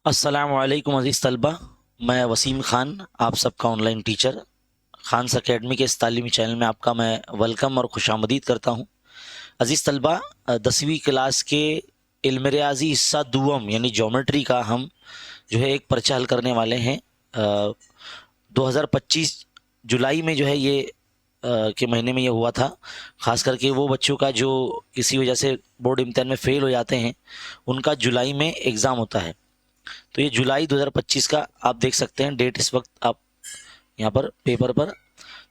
अस्सलामुअलैकुम अज़ीज़ तलबा। मैं वसीम ख़ान, आप सबका ऑनलाइन टीचर ख़ान्स अकेडमी के इस तालीमी चैनल में आपका मैं वेलकम और खुशामदीद करता हूँ। अज़ीज़ तलबा, 10वीं क्लास के इल्म रियाज़ी हिस्सा दुअम यानी ज्योमेट्री का हम जो है एक पर्चा हल करने वाले हैं। 2025 जुलाई में जो है ये के महीने में ये हुआ था। ख़ास करके वो बच्चों का जो किसी वजह से बोर्ड इम्तिहान में फ़ेल हो जाते हैं, उनका जुलाई में एग्ज़ाम होता है। तो ये जुलाई 2025 का आप देख सकते हैं डेट इस वक्त आप यहाँ पर पेपर पर।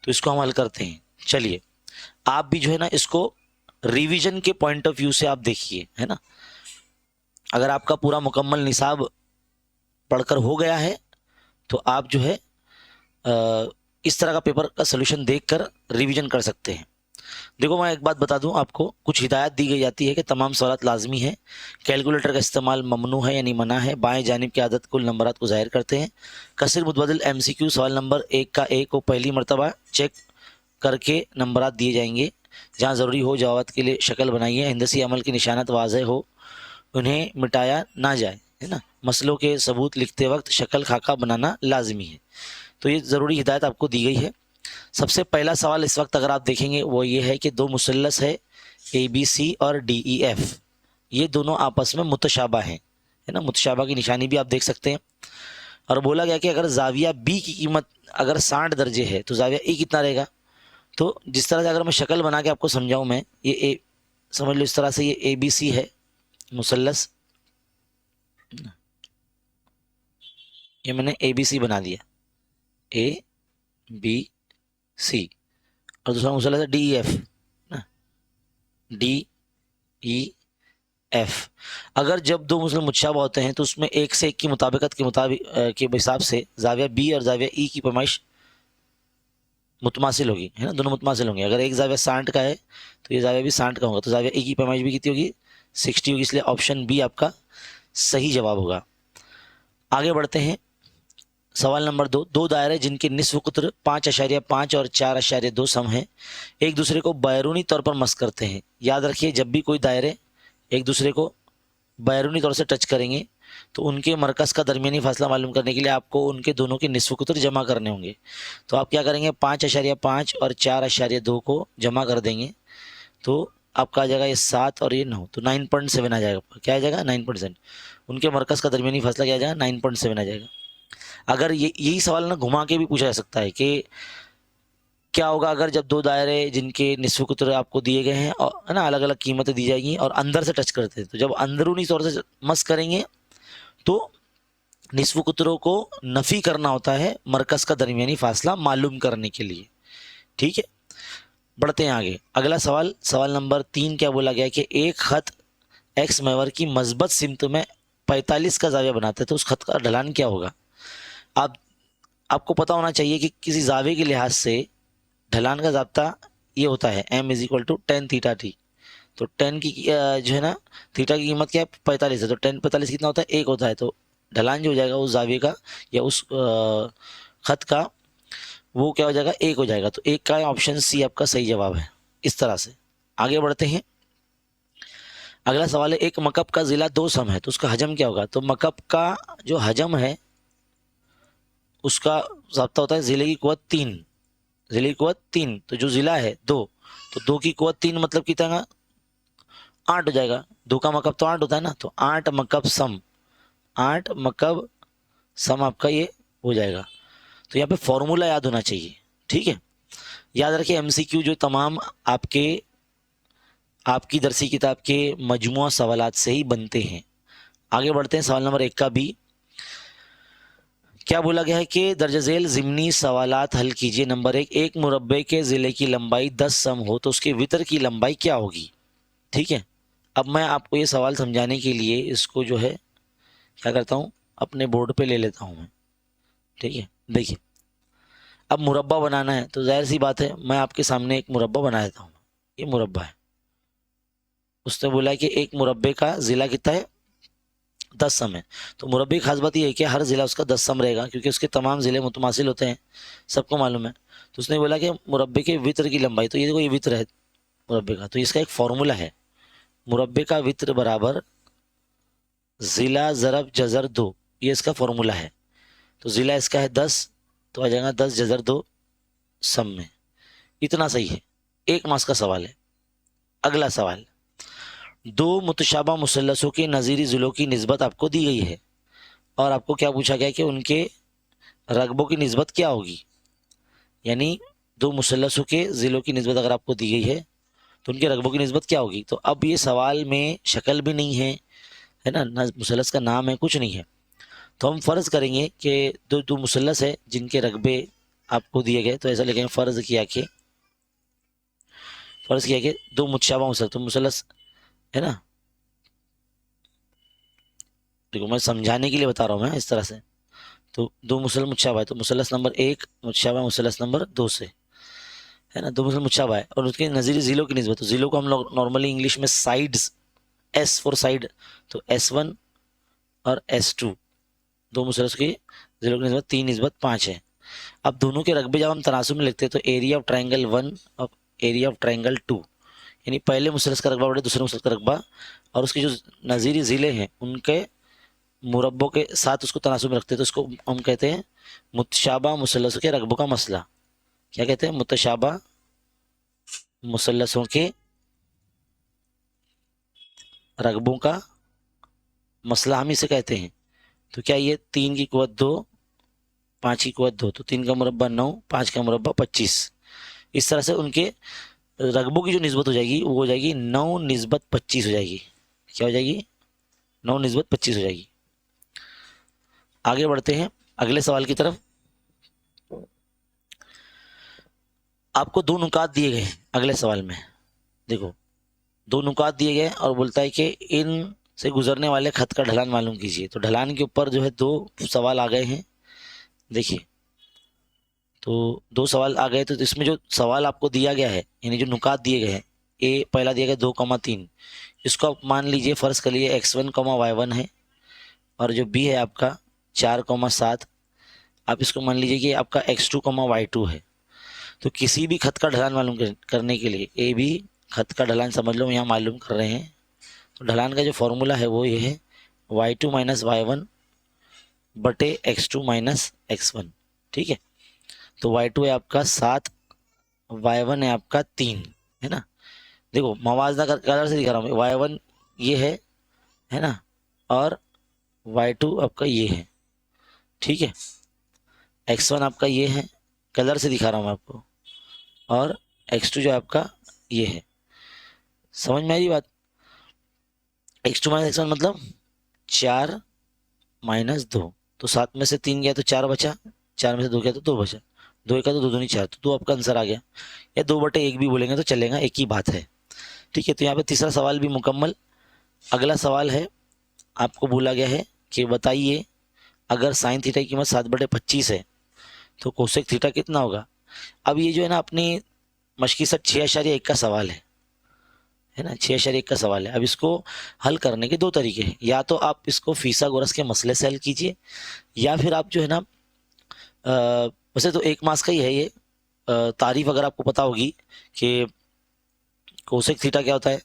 तो इसको हम हल करते हैं। चलिए, आप भी जो है ना इसको रिवीजन के पॉइंट ऑफ व्यू से आप देखिए, है ना। अगर आपका पूरा मुकम्मल निसाब पढ़कर हो गया है तो आप जो है इस तरह का पेपर का सोल्यूशन देखकर रिवीजन कर सकते हैं। देखो, मैं एक बात बता दूं आपको, कुछ हिदायत दी गई जाती है कि तमाम सवालात लाजमी है। कैलकुलेटर का इस्तेमाल ममनू है यानी मना है। बाएं जानिब की आदत कुल नंबरात को जाहिर करते हैं। कसर मुतबदिल MCQ सवाल नंबर 1 का ए को पहली मरतबा चेक करके नंबरात दिए जाएंगे। जहाँ ज़रूरी हो जवाब के लिए शक्ल बनाइए। हिंदसी अमल की निशानत वाज़ेह हो, उन्हें मिटाया ना जाए, है ना। मसलों के सबूत लिखते वक्त शक्ल खाका बनाना लाजमी है। तो ये ज़रूरी हिदायत आपको दी गई है। सबसे पहला सवाल इस वक्त अगर आप देखेंगे वो ये है कि दो मुसल्लस है ABC और DEF, ये दोनों आपस में मुतशाबा हैं, है ना। मुतशाबा की निशानी भी आप देख सकते हैं। और बोला गया कि अगर जाविया B की कीमत अगर 60 दर्जे है तो जाविया E कितना रहेगा। तो जिस तरह से अगर मैं शक्ल बना के आपको समझाऊं, मैं ये ए समझ लो इस तरह से, ये ABC है मुसल्लस, ये मैंने ABC बना दिया, ABC। और दूसरा मुसल्लस है DEF ना, DEF। अगर जब दो मुस्लिम मुतशाबा होते हैं तो उसमें एक से एक की मुताबिकत के मुताबिक के हिसाब से जाविया B और जाविया E की पैमाइश मुतमासिल होगी, है ना। दोनों मुतमासिल होंगे। अगर एक जाविया 60 का है तो ये जाविया भी 60 का होगा, तो जाविया E की पैमाइश भी कितनी होगी, 60 होगी। इसलिए ऑप्शन बी आपका सही जवाब होगा। आगे बढ़ते हैं। सवाल नंबर 2, दो दायरे जिनके निस्फ कुत्र 5.5 और 4.2 सम हैं, एक दूसरे को बैरूनी तौर पर मस करते हैं। याद रखिए, जब भी कोई दायरे एक दूसरे को बैरूनी तौर से टच करेंगे तो उनके मरकज़ का दरमियानी फासला मालूम करने के लिए आपको उनके दोनों के निस्फ कुत्र जमा करने होंगे। तो आप क्या करेंगे, 5.5 और 4.2 को जमा कर देंगे तो आपका आ जाएगा ये 7 और ये 9, तो 9.7 आ जाएगा। क्या आ जाएगा, 9%। उनके मरकज़ का दरमियानी फासला क्या आ जाएगा, 9.7 आ जाएगा। अगर यही सवाल ना घुमा के भी पूछा जा सकता है कि क्या होगा अगर जब दो दायरे जिनके निस्फ कुत्र आपको दिए गए हैं और है ना अलग अलग कीमतें दी जाएंगी और अंदर से टच करते हैं, तो जब अंदरूनी तौर से मस करेंगे तो निस्फ कुत्रों को नफ़ी करना होता है मरकज़ का दरमियानी फासला मालूम करने के लिए। ठीक है, बढ़ते हैं आगे। अगला सवाल, सवाल नंबर 3 क्या बोला गया कि एक ख़त एक्स महवर की मस्बत सिमत में 45 का जाविया बनाते हैं, तो उस ख़त का ढलान क्या होगा। आप आपको पता होना चाहिए कि किसी जावे के लिहाज से ढलान का ज़ाब्ता ये होता है M = tan θ t। तो tan की जो है ना, थीटा की कीमत क्या है, 45 है, तो tan 45 कितना होता है, 1 होता है। तो ढलान जो हो जाएगा उस जाविये का या उस ख़त का, वो क्या हो जाएगा, 1 हो जाएगा। तो 1 का ऑप्शन सी आपका सही जवाब है। इस तरह से आगे बढ़ते हैं। अगला सवाल है, एक मकब का ज़िला 2 सम है तो उसका हजम क्या होगा। तो मकब का जो हजम है उसका ज़ाब्ता होता है ज़िले की कुव्वत 3, ज़िले की कुव्वत 3। तो जो ज़िला है 2, तो 2 की कुव्वत 3 मतलब कितना, 8 हो जाएगा। 2 का मकब तो 8 होता है ना, तो 8 मकब सम, 8 मकब सम आपका ये हो जाएगा। तो यहाँ पे फॉर्मूला याद होना चाहिए। ठीक है, याद रखिए MCQ जो तमाम आपकी दरसी किताब के मजमुआ सवालात से ही बनते हैं। आगे बढ़ते हैं। सवाल नंबर 1 का भी क्या बोला गया है कि दर्ज झेल ज़िमनी सवालात हल कीजिए। नंबर 1, एक मुरब्बे के ज़िले की लंबाई 10 सम हो तो उसके वितर की लंबाई क्या होगी। ठीक है, अब मैं आपको ये सवाल समझाने के लिए इसको जो है क्या करता हूँ, अपने बोर्ड पे ले लेता हूँ मैं। ठीक है, देखिए, अब मुरब्बा बनाना है तो जाहिर सी बात है मैं आपके सामने एक मुरब्बा बना देता हूँ। ये मुरब्बा है, उसने बोला है कि एक मुरब्बे का ज़िला कितना है, 10 सम है। तो मुरब्बे की खास बात ये है कि हर ज़िला उसका 10 सम रहेगा क्योंकि उसके तमाम ज़िले मुतमासिल होते हैं, सबको मालूम है। तो उसने बोला कि मुरब्बे के वित्र की लंबाई, तो ये देखो ये वित्र है मुरब्बे का, तो इसका एक फॉर्मूला है, मुरब्बे का वित्र बराबर ज़िला ज़रब जज़र 2। ये इसका फॉर्मूला है। तो ज़िला इसका है 10, तो आ जाएगा 10 जज़र 2 सम में। इतना सही है, 1 मार्क्स का सवाल है। अगला सवाल, 2 मुतशाबा मुसल्लसों के नज़ीरी ज़िलों की निस्बत आपको दी गई है और आपको क्या पूछा गया कि उनके रकबों की निस्बत क्या होगी। यानी 2 मुसल्लसों के ज़िलों की निस्बत अगर आपको दी गई है तो उनके रकबों की निस्बत क्या होगी। तो अब ये सवाल में शक्ल भी नहीं है ना मुसल्लस का नाम है, कुछ नहीं है। तो हम फ़र्ज़ करेंगे कि दो मुसल्लस है जिनके रकबे आपको दिए गए। तो ऐसा लिखेंगे, फ़र्ज़ किया कि 2 मुतशाबा मुसल्लस, तो मुसल्लस है ना, देखो मैं समझाने के लिए बता रहा हूँ मैं इस तरह से। तो 2 मुसल्लस मुतशाबा है, तो मुसल्लस नंबर 1 मुतशाबा मुसल्लस नंबर 2 से, है ना, 2 मुसल्लस मुतशाबा है और उसके नज़ीरी ज़िलों की निस्बत। तो ज़िलों को हम लोग नॉर्मली इंग्लिश में साइड्स, S फॉर साइड, तो S1 और S2, 2 मुसल्लस की ज़िलों की निस्बत 3 निस्बत 5 है। अब दोनों के रकबे जब हम तनासुब में लिखते हैं तो एरिया ऑफ ट्राइंगल 1 और एरिया ऑफ ट्राइंगल 2, यानी पहले मुसल्लस का रकबा बटे दूसरे मुसल्लस का रकबा और उसके जो नज़ीरी ज़िले हैं उनके मुरब्बों के साथ उसको तनासुब में रखते हैं। तो इसको हम कहते हैं मुतशाबा मुसल्लसों के रकबों का मसला। क्या कहते हैं? मुतशाबा मुसल्लसों के रकबों का मसला हम इसे कहते हैं। तो क्या ये 3 की कुव्वत 2, 5 की कुव्वत 2, तो 3 का मुरब्बा 9, 5 का मुरब्बा 25। इस तरह से उनके रकबों की जो निस्बत हो जाएगी वो हो जाएगी 9 निस्बत 25 हो जाएगी। क्या हो जाएगी? 9 निस्बत 25 हो जाएगी। आगे बढ़ते हैं अगले सवाल की तरफ। आपको 2 नुकात दिए गए हैं अगले सवाल में। देखो 2 नुकात दिए गए और बोलता है कि इन से गुजरने वाले खत का ढलान मालूम कीजिए। तो ढलान के ऊपर जो है 2 सवाल आ गए हैं। देखिए तो 2 सवाल आ गए। तो इसमें जो सवाल आपको दिया गया है यानी जो नुकात दिए गए हैं, ए पहला दिया गया 2,3, इसको आप मान लीजिए, फ़र्ज़ कर लिए x1, y1 है और जो बी है आपका 4,7, आप इसको मान लीजिए कि आपका x2, y2 है। तो किसी भी खत का ढलान मालूम करने के लिए ए बी खत का ढलान समझ लो यहाँ मालूम कर रहे हैं। तो ढलान का जो फॉर्मूला है वो ये है y2 माइनस y1 बटे x2 माइनस x1। ठीक है, तो y2 है आपका 7, y1 है आपका 3, है ना। देखो मवाजना कलर से दिखा रहा हूँ, y1 ये है ना, और y2 आपका ये है। ठीक है, x1 आपका ये है, कलर से दिखा रहा हूँ मैं आपको, और x2 जो आपका ये है। समझ में आई बात? x2 माइनस x1 मतलब 4 माइनस 2, तो 7 में से 3 गया तो 4 बचा, 4 में से 2 गया तो 2 बचा, 2 का तो 2 दूनी 4, तो 2 आपका आंसर आ गया। या 2/1 भी बोलेंगे तो चलेगा, एक ही बात है। ठीक है, तो यहाँ पे तीसरा सवाल भी मुकम्मल। अगला सवाल है, आपको बोला गया है कि बताइए अगर साइन थीटा की कीमत 7/25 है तो कोसेक थीटा कितना होगा। अब ये जो है ना अपनी मशकी सट 6.1 का सवाल है ना, 6.1 का सवाल है। अब इसको हल करने के 2 तरीके हैं, या तो आप इसको फीसागोरस के मसले से हल कीजिए, या फिर आप जो है ना वैसे तो 1 मास का ही है ये। तारीफ अगर आपको पता होगी कि कोसेक थीटा क्या होता है,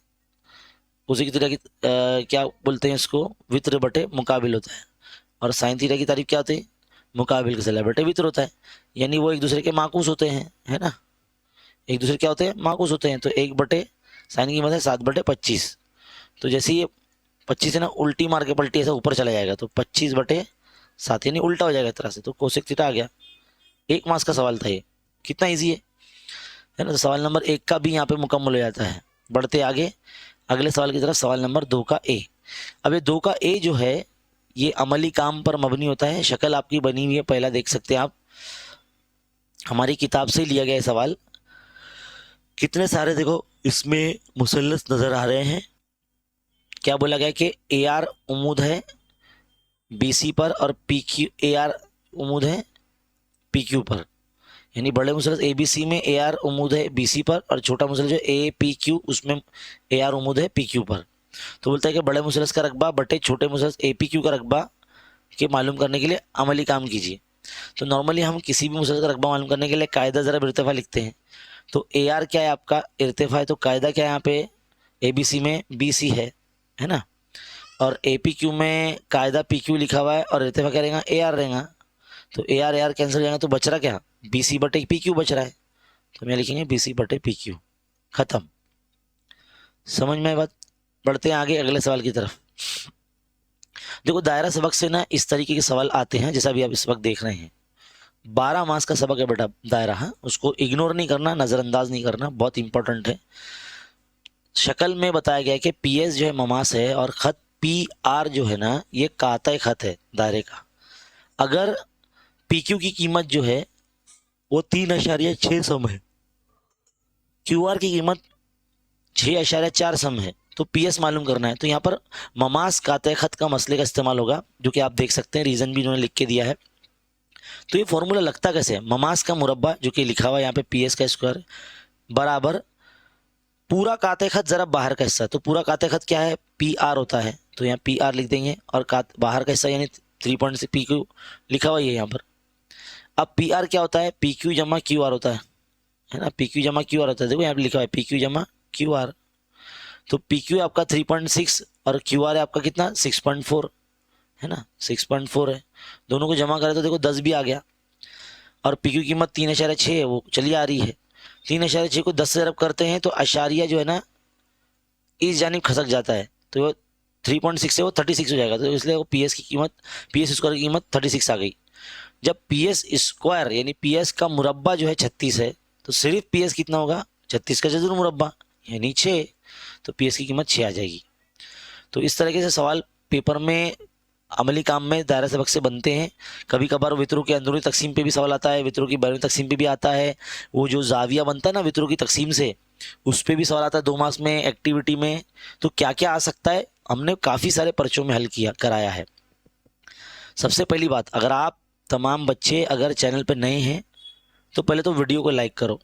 कोसेक थीटा की क्या बोलते हैं इसको, वित्र बटे मुकाबिल होता है। और साइन थीटा की तारीफ क्या होती है, मुकाबिल का सिला बटे वित्र होता है। यानी वो एक दूसरे के माकूस होते हैं, है ना, एक दूसरे क्या होते हैं, माकूस होते हैं। तो 1 साइन की कीमत है 7/25। तो जैसे ये 25 है ना, उल्टी मार के पलटी ऐसा ऊपर चला जाएगा, तो 25/7 यानी उल्टा हो जाएगा इस तरह से। तो कोसेक थीटा आ गया। 1 मास का सवाल था ये, कितना ईजी है ना। तो सवाल नंबर 1 का भी यहाँ पे मुकम्मल हो जाता है। बढ़ते आगे अगले सवाल की तरफ, सवाल नंबर 2 का ए। अब ये 2 का ए जो है ये अमली काम पर मबनी होता है। शक्ल आपकी बनी हुई है, पहला देख सकते हैं आप, हमारी किताब से लिया गया है सवाल। कितने सारे देखो इसमें मुसल्लस नज़र आ रहे हैं। क्या बोला गया कि ए आर उमूद है बी सी पर और पी क्यू, ए आर उमूद है पी क्यू पर। यानी बड़े मुसल्लस ए बी सी में ए आर उमूद है बी सी पर, और छोटा मुसल्लस जो ए पी क्यू उसमें ए आर उमूद है पी क्यू पर। तो बोलता है कि बड़े मुसल्लस का रकबा बटे छोटे मुसल्लस ए पी क्यू का रकबा के मालूम करने के लिए अमली काम कीजिए। तो नॉर्मली हम किसी भी मुसल्लस का रकबा मालूम करने के लिए कायदा ज़रा इर्तिफा लिखते हैं। तो ए आर क्या है आपका, इर्तिफा है, तो कायदा क्या है यहाँ पे, ए बी सी में बी सी है ना, और ए पी क्यू में कायदा पी क्यू लिखा हुआ है और इर्तिफा क्या रहेगा, ए आर रहेगा। तो ए आर कैंसिल हो जाएगा, तो बच रहा क्या, बी सी बटे पी क्यू बच रहा है। तो हम यहाँ लिखेंगे बी सी बटे पी क्यू, खत्म। समझ में बात। बढ़ते हैं आगे अगले सवाल की तरफ। देखो दायरा सबक से ना इस तरीके के सवाल आते हैं जैसा भी आप इस वक्त देख रहे हैं। 12 मास का सबक है बेटा दायरा, है उसको इग्नोर नहीं करना, नज़रअंदाज नहीं करना, बहुत इंपॉर्टेंट है। शक्ल में बताया गया है कि पी एस जो है ममास है और खत पी आर जो है ना ये काता खत है दायरे का। अगर पी क्यू की कीमत जो है वो 3.6 सम है, क्यू आर की कीमत 6.4 सम है, तो पी एस मालूम करना है। तो यहाँ पर ममास काते खत का मसले का इस्तेमाल होगा, जो कि आप देख सकते हैं, रीज़न भी इन्होंने लिख के दिया है। तो ये फॉर्मूला लगता कैसे है, ममास का मुरब्बा जो कि लिखा हुआ है यहाँ पे पी एस का स्क्वायर बराबर पूरा काते खत जरा बाहर का हिस्सा। तो पूरा काते खत क्या है, पी आर होता है, तो यहाँ पी आर लिख देंगे और बाहर का हिस्सा यानी 3.6 पी क्यू लिखा हुआ है यहाँ पर। अब पी आर क्या होता है, पी क्यू जमा क्यू आर होता है ना, पी क्यू जमा क्यू आर होता है। देखो यहाँ पे लिखा हुआ है पी क्यू जमा क्यू आर। तो पी क्यू आपका 3.6 और क्यू आर है आपका कितना 6.4, है ना 6.4 है। दोनों को जमा करें तो देखो 10 भी आ गया। और पी क्यू कीमत 3.6 है, वो चली आ रही है। 3.6 को 10 से अरब करते हैं तो अशारिया जो है ना इस जानिब खसक जाता है, तो वो 3.6 से वो 36 हो जाएगा। तो इसलिए वो पी एस की कीमत, पी एस स्क्वायर की कीमत 36 आ गई। जब पी एस स्क्वायर यानी पी एस का मुरब्बा जो है 36 है, तो सिर्फ पी एस कितना होगा 36 का जरूर मुरब्बा यानी 6, तो पी एस की कीमत 6 आ जाएगी। तो इस तरीके से सवाल पेपर में अमली काम में दायरा सबक से बनते हैं। कभी कभार वित्रों की अंदरूनी तकसीम पे भी सवाल आता है, वित्रों की बैरूनी तकसीम पे भी आता है। वो जो जाविया बनता है ना वित्रों की तकसीम से, उस पर भी सवाल आता है 2 मार्क्स में एक्टिविटी में। तो क्या क्या आ सकता है, हमने काफ़ी सारे पर्चों में हल किया कराया है। सबसे पहली बात, अगर आप तमाम बच्चे अगर चैनल पर नए हैं तो पहले तो वीडियो को लाइक करो,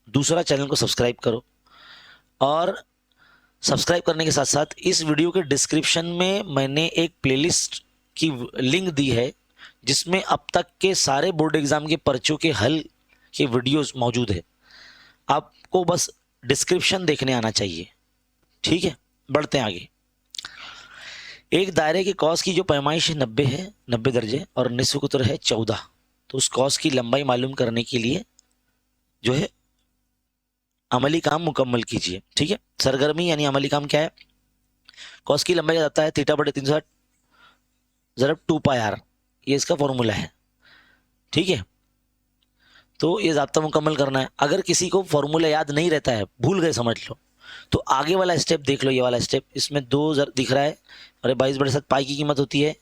दूसरा चैनल को सब्सक्राइब करो। और सब्सक्राइब करने के साथ साथ इस वीडियो के डिस्क्रिप्शन में मैंने एक प्लेलिस्ट की लिंक दी है जिसमें अब तक के सारे बोर्ड एग्ज़ाम के पर्चों के हल के वीडियोस मौजूद है। आपको बस डिस्क्रिप्शन देखने आना चाहिए, ठीक है। बढ़ते हैं आगे। एक दायरे के कॉस की जो पैमाइश है 90 है, 90 दर्जे, और निस्फ कुतर है 14। तो उस कॉस की लंबाई मालूम करने के लिए जो है अमली काम मुकम्मल कीजिए, ठीक है। सरगर्मी यानी अमली काम क्या है, कॉस की लंबाई आता है थीटा बटे 360 ज़रब 2 पाई आर, ये इसका फॉर्मूला है, ठीक है। तो ये ज़ाब्ता मुकम्मल करना है। अगर किसी को फॉर्मूला याद नहीं रहता है, भूल गए समझ लो, तो आगे वाला स्टेप देख लो, ये वाला स्टेप, इसमें 2 दिख रहा है और 22/7 पाई की कीमत होती है,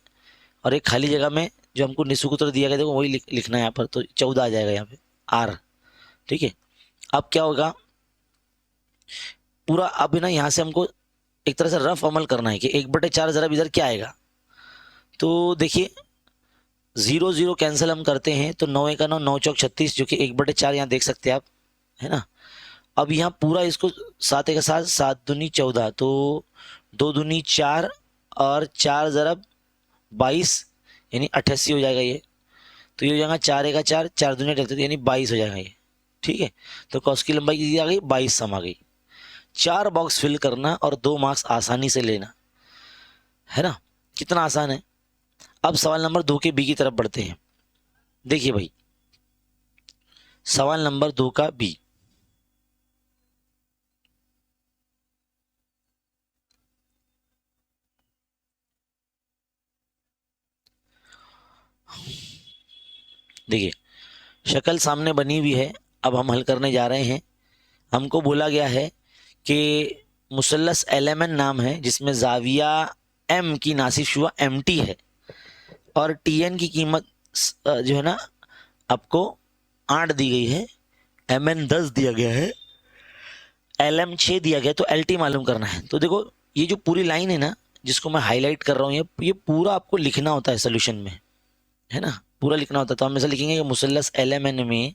और एक खाली जगह में जो हमको निस्फ कुतर दिया गया देखो वही लिखना है यहाँ पर, तो 14 आ जाएगा यहाँ पे आर, ठीक है। अब क्या होगा पूरा, अब ना यहाँ से हमको एक तरह से रफ अमल करना है कि 1/4 ज़रा इधर क्या आएगा। तो देखिए 0 0 कैंसिल हम करते हैं तो 9 1 9, 9 चौक 36, जो कि 1/4 यहाँ देख सकते हैं आप, है ना। अब यहाँ पूरा इसको 7 1 7, 7 दूनी 14, तो 2 दूनी 4 और 4 ज़रब 22 यानी 88 हो जाएगा ये। तो ये हो जाएगा 4 1 4, 4 दूनी 38 यानी 22 हो जाएगा ये, ठीक है। तो कॉस की लंबाई कितनी आ गई 22 सम आ गई। 4 बॉक्स फिल करना और 2 मार्क्स आसानी से लेना, है ना, कितना आसान है। अब सवाल नंबर 2 के बी की तरफ बढ़ते हैं। देखिए भाई सवाल नंबर 2 का बी, देखिए शक्ल सामने बनी हुई है, अब हम हल करने जा रहे हैं। हमको बोला गया है कि मुसल्लस एलेमन नाम है जिसमें जाविया एम की नासिब शुआ एम टी है, और टी एन की कीमत जो है ना आपको 8 दी गई है, एम एन 10 दिया गया है, एल एम 6 दिया गया है, तो एल टी मालूम करना है। तो देखो ये जो पूरी लाइन है ना जिसको मैं हाईलाइट कर रहा हूँ, ये पूरा आपको लिखना होता है सोल्यूशन में, है ना, पूरा लिखना होता है। तो हम ऐसा लिखेंगे कि मुसल्लस एल एम एन में,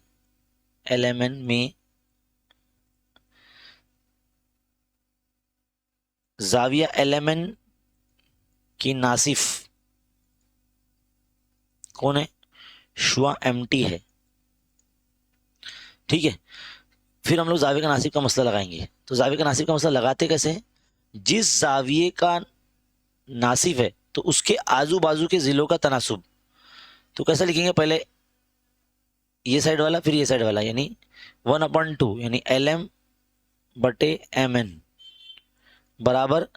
एल एम एन में जाविया एल एम एन की नासिफ कौन है, शुआ एम टी है, ठीक है। फिर हम लोग जाविया का नासिब का मसला लगाएंगे। तो जाविया का नासिब का मसला लगाते कैसे हैं, जिस जाविये का नासिफ है तो उसके आजू बाजू के ज़िलों का तनासुब। तो कैसे लिखेंगे, पहले ये साइड वाला फिर ये साइड वाला, यानी 1/2 यानी LM/MN बराबर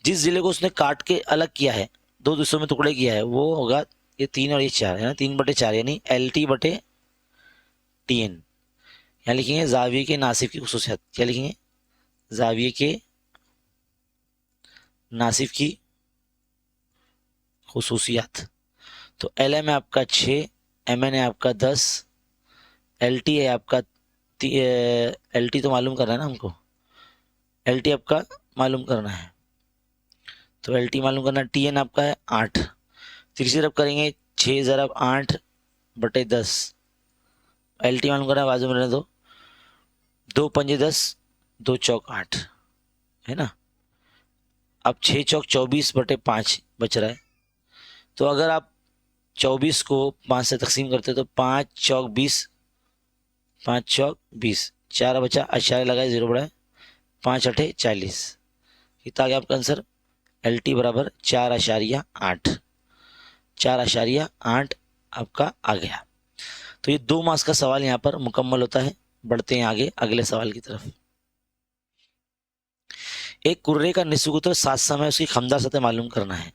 जिस ज़िले को उसने काट के अलग किया है, दो हिस्सों में टुकड़े किया है, वो होगा ये 3 और ये 4 है ना, 3/4 यानी LT/TN। यहाँ लिखेंगे जाविये के नासिफ की खुसूसियत। क्या लिखेंगे, जाविये के नासिफ की खुसूसियात। तो LM है आपका 6, MN है आपका 10, LT है आपका LT तो मालूम करना है ना हमको, LT आपका मालूम करना है, तो LT मालूम करना है। TN आपका है 8, तीसरी तरफ करेंगे 6 ज़रब 8/10, LT मालूम करना है, बाजू में रहने दो, 2 पंजे 10, 2 चौक 8 है ना। अब 6 चौक 24/5 बच रहा है। तो अगर आप 24 को 5 से तकसीम करते हो तो 5 चौक 20, 5 चौक 20, 4 बचा, अशारे लगाए, 0 बढ़ाए, 5 अठे 40। कितना आ गया आपका आंसर, LT बराबर 4.8, 4.8 आपका आ गया। तो ये 2 मार्क्स का सवाल यहाँ पर मुकम्मल होता है। बढ़ते हैं आगे अगले सवाल की तरफ। एक कुर्रे का निस्फ उत्तर 7 समय उसकी खमदार सतह मालूम करना है।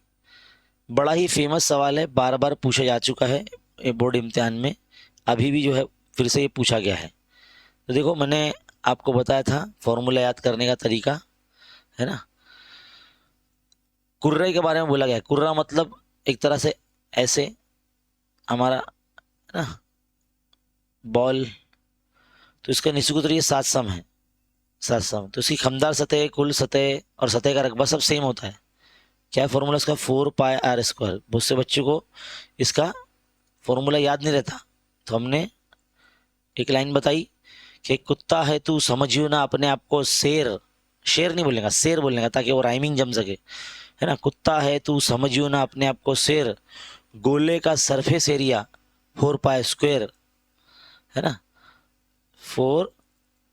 बड़ा ही फेमस सवाल है, बार बार पूछा जा चुका है बोर्ड इम्तिहान में, अभी भी जो है फिर से ये पूछा गया है। तो देखो, मैंने आपको बताया था फॉर्मूला याद करने का तरीका, है ना। कुर्रे के बारे में बोला गया है। कुर्रा मतलब एक तरह से ऐसे हमारा, है ना, बॉल। तो इसका निस्फ उत्तर ये 7 सम है, 7 सम। तो इसकी खमदार सतह, कुल सतह और सतह का रकबा सब सेम होता है। क्या है फॉर्मूला इसका, 4πr²। बहुत से बच्चों को इसका फॉर्मूला याद नहीं रहता, तो हमने एक लाइन बताई कि कुत्ता है तू समझियो ना अपने आप को शेर, शेर नहीं बोलेगा, शेर बोलेगा ताकि वो राइमिंग जम सके, है ना। कुत्ता है तू समझियो ना अपने आप को शेर, गोले का सरफेस एरिया 4π², है ना। 4π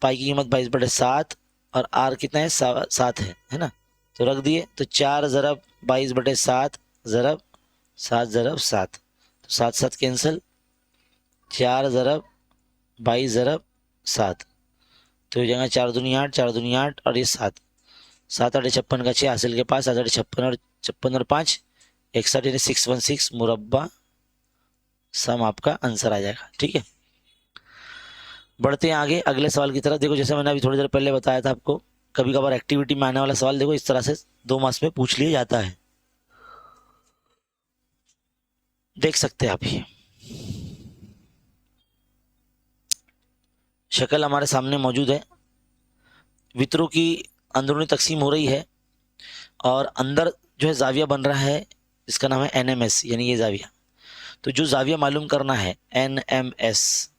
की कीमत 22/7 और r कितना है, 7 है ना। तो रख दिए, तो 4 ज़रब 22/7 ज़रब 7 ज़रब 7, तो 7 7 कैंसिल, 4 ज़रब 22 ज़रब 7, तो ये जगह 4 दूनी 8, 4 दूनी 8 और ये 7, 7 8 56 का 6 हासिल के पास, 7 8 56 और 56 और 5 61 यानी 616 मुरब्बा सम आपका आंसर आ जाएगा। ठीक है, बढ़ते हैं आगे अगले सवाल की तरफ। देखो, जैसे मैंने अभी थोड़ी देर पहले बताया था आपको, कभी कभार एक्टिविटी में आने वाला सवाल देखो इस तरह से 2 मार्क्स में पूछ लिया जाता है। देख सकते हैं आप, ये शक्ल हमारे सामने मौजूद है। वित्रों की अंदरूनी तकसीम हो रही है और अंदर जो है जाविया बन रहा है, इसका नाम है NMS यानी ये जाविया। तो जो जाविया मालूम करना है NMS,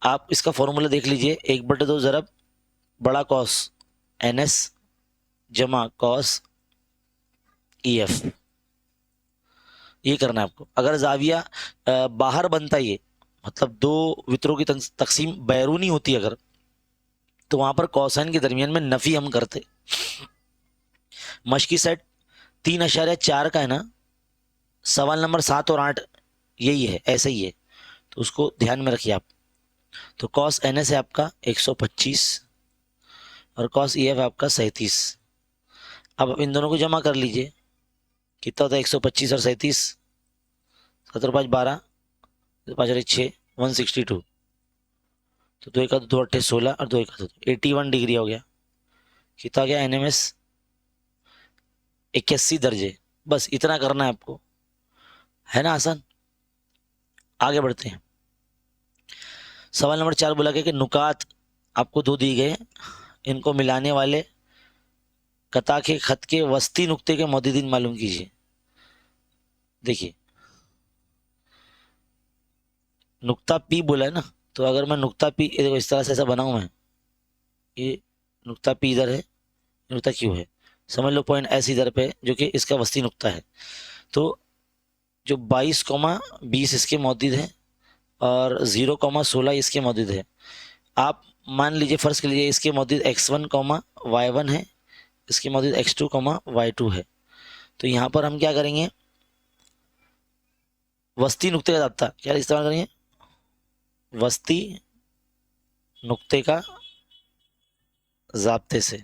आप इसका फॉर्मूला देख लीजिए, 1/2 ज़रब बड़ा कॉस NS जमा कॉस EF, ये करना है आपको। अगर जाविया बाहर बनता है, ये मतलब 2 वित्रों की तकसीम बैरूनी होती है अगर, तो वहां पर कॉसाइन के दरमियान में नफी हम करते। मश्की सेट 3.4 का है ना, सवाल नंबर 7 और 8 यही है, ऐसे ही है, तो उसको ध्यान में रखिए आप। तो कॉस NS है आपका 125 और कॉस EF है आपका 37। अब इन दोनों को जमा कर लीजिए, कितना होता है 125 और 37, 7 और 5 12, 5 और 6 162, तो 2 1 2 8 16 और 2 1 2 81 डिग्री हो गया। कितना गया NMS 81 दर्जे। बस इतना करना है आपको, है ना, आसान। आगे बढ़ते हैं। सवाल नंबर 4 बोला गया कि नुकात आपको 2 दिए गए, इनको मिलाने वाले कता के खत के वस्ती नुक्ते के मौजूदीन मालूम कीजिए। देखिए, नुक्ता P बोला है ना, तो अगर मैं नुक्ता P देखो इस तरह से ऐसा बनाऊं मैं, ये नुक्ता P इधर है, नुक्ता Q है, समझ लो पॉइंट S इधर पे जो कि इसका वस्ती नुक्ता है। तो जो 22,20 इसके मौजूद है और 0,16 इसके मौजूद है। आप मान लीजिए, फर्ज कर लीजिए इसके मौजूद x1, y1 है, इसके मौजूद x2, y2 है। तो यहाँ पर हम क्या करेंगे, वस्ती नुक्ते का जाब्ता क्या इस्तेमाल करेंगे, वस्ती नुक्ते का जाब्ते से।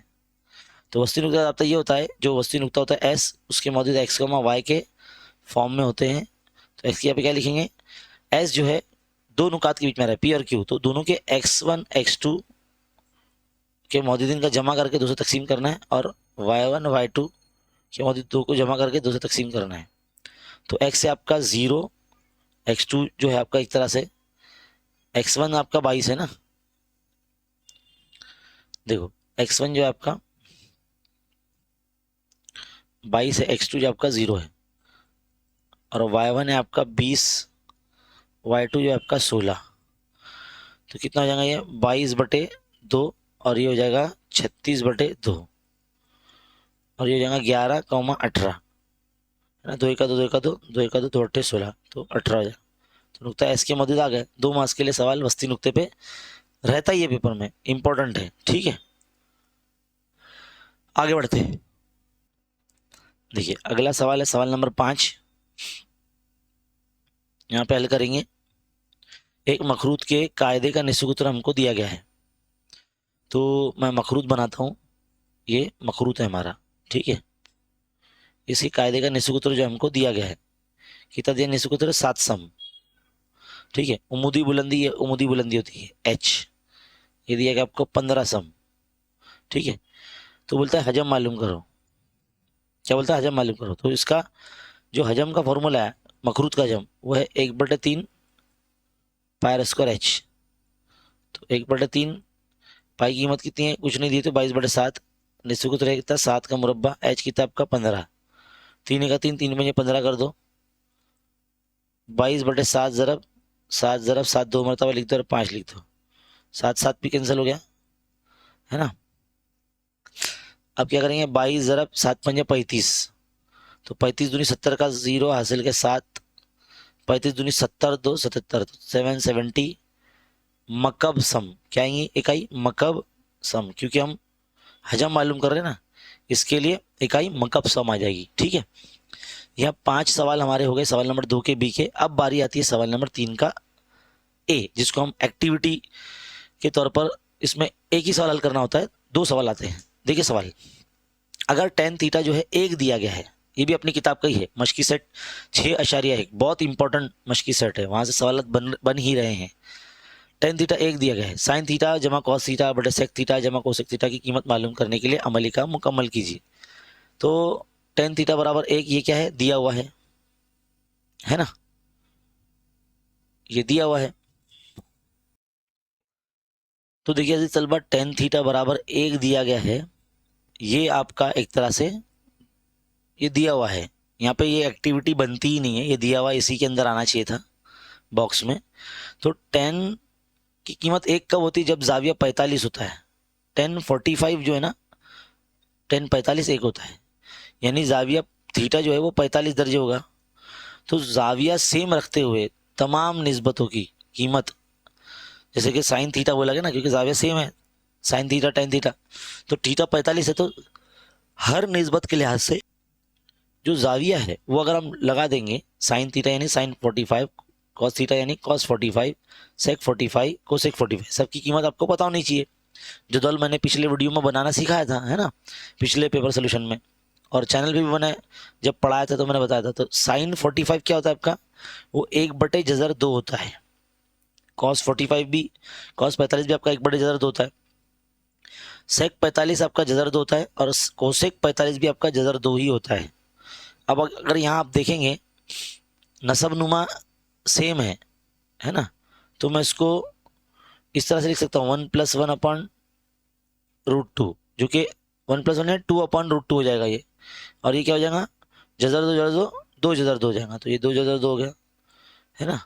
तो वस्ती नुक्ते का जाब्ता ये होता है, जो वस्ती नुक्ता होता है एस, उसके मौजूद एक्स वाई के फॉर्म में होते हैं। तो एक्स की यहाँ पे क्या लिखेंगे, एस जो है दो नुकात के बीच में रहा है पी और क्यू, तो दोनों के x1 x2 के मौजूदीन का जमा करके दो से तकसीम करना है, और y1 y2 के मौजूद दो को जमा करके दो से तकसीम करना है। तो x से आपका 0, x2 जो है आपका एक तरह से, x1 आपका 22 है ना, देखो x1 जो है आपका 22 है, x2 जो आपका 0 है, और y1 है आपका 20, y2 जो है आपका 16। तो कितना हो जाएगा ये 22/2, और ये हो जाएगा 36/2, और ये हो जाएगा 11,18 है ना, 2 1 2 2 1 2 2 1 2 2 8 16, तो 18 हो जाएगा। तो नुक्ता एस के मौजूद आ गए। 2 मार्क्स के लिए सवाल वस्ती नुक्ते पे रहता ही है पेपर में, इंपॉर्टेंट है, ठीक है। आगे बढ़ते हैं, देखिए अगला सवाल है सवाल नंबर 5। यहाँ पे हल करेंगे, एक मखरूत के कायदे का निश्चित उत्तर हमको दिया गया है। तो मैं मखरूत बनाता हूँ, ये मखरूत है हमारा, ठीक है। इसी कायदे का निश्चित उत्तर जो हमको दिया गया है, कितना दिया निश्चित उत्तर, 7 सम, ठीक है। उमूदी बुलंदी, ये उमूदी बुलंदी होती है h, ये दिया गया आपको 15 सम, ठीक है। तो बोलता है हजम मालूम करो, क्या बोलता है, हजम मालूम करो। तो इसका जो हजम का फॉर्मूला है मखरूत का हजम, वो है 1/3 πr² h। तो 1/3 पाई की कीमत कितनी है, कुछ नहीं दी, तो 22/7, निश्चित उत्तर है कितना, 7 का मुरब्बा, h कितना आपका 15, 3 का 3, 3 में 15 कर दो, 22/7 ज़रब 7 ज़रब 7 2 मरतबा लिख दो और 5 लिख दो, 7 7 भी कैंसिल हो गया है ना। अब क्या करेंगे, 22 ज़रब 7 5 35, तो 35 दूनी 70 का 0 हासिल के 7, 35 दूनी 70 2 77, 770 मकब सम, क्या आएंगी इकाई, मकब सम, क्योंकि हम हजम मालूम कर रहे हैं ना, इसके लिए इकाई मकब सम आ जाएगी, ठीक है। यह 5 सवाल हमारे हो गए सवाल नंबर 2 के बी के। अब बारी आती है सवाल नंबर 3 का ए, जिसको हम एक्टिविटी के तौर पर, इसमें एक ही सवाल हल करना होता है, 2 सवाल आते हैं। देखिए सवाल, अगर tan थीटा जो है 1 दिया गया है, ये भी अपनी किताब का ही है, मशकी सेट 6.1, बहुत इंपॉर्टेंट मशकी सेट है, वहां से सवाल बन ही रहे हैं। tan थीटा 1 दिया गया है, sin थीटा जमा cos थीटा बटे sec थीटा जमा cosec थीटा की कीमत मालूम करने के लिए अमली का मुकम्मल कीजिए। तो tan थीटा बराबर 1, ये क्या है, दिया हुआ है ना, ये दिया हुआ है। तो देखिए अजीज तलबा, tan थीटा बराबर 1 दिया गया है, ये आपका एक तरह से ये दिया हुआ है, यहाँ पे ये एक्टिविटी बनती ही नहीं है, ये दिया हुआ इसी के अंदर आना चाहिए था बॉक्स में। तो tan की कीमत 1 कब होती है, जब जाविया 45 होता है। tan 45 जो है ना, tan 45 1 होता है, यानी जाविया थीटा जो है वो 45 दर्जे होगा। तो जाविया सेम रखते हुए तमाम निस्बतों की कीमत, जैसे कि साइन थीटा बोला गया ना, क्योंकि जाविया सेम है, साइन थीटा tan थीटा, तो थीटा 45 है, तो हर निस्बत के लिहाज से जो जाविया है वो अगर हम लगा देंगे, साइन थीटा यानी साइन 45, कॉस थीटा यानी कॉस 45, सेक 45, कोसेक 45, सबकी कीमत आपको पता होनी चाहिए। जदौल मैंने पिछले वीडियो में बनाना सिखाया था, है ना, पिछले पेपर सोल्यूशन में, और चैनल पे भी मैंने जब पढ़ाया था तो मैंने बताया था। तो साइन 45 क्या होता है आपका, वो 1/2 होता है। कॉस 45 भी, कॉस 45 भी आपका 1/2 होता है। सेक 45 आपका जज़र 2 होता है, और कोसेक 45 भी आपका जज़र 2 ही होता है। अब अगर यहाँ आप देखेंगे नसब नुमा सेम है ना, तो मैं इसको इस तरह से लिख सकता हूँ 1 + 1/√2, जो कि 1 + 1 है 2/√2 हो जाएगा ये, और ये क्या हो जाएगा, जज़र 2 जज़र 2 2 जज़र 2 हो जाएगा, तो ये 2 जज़र 2 हो गया, है ना,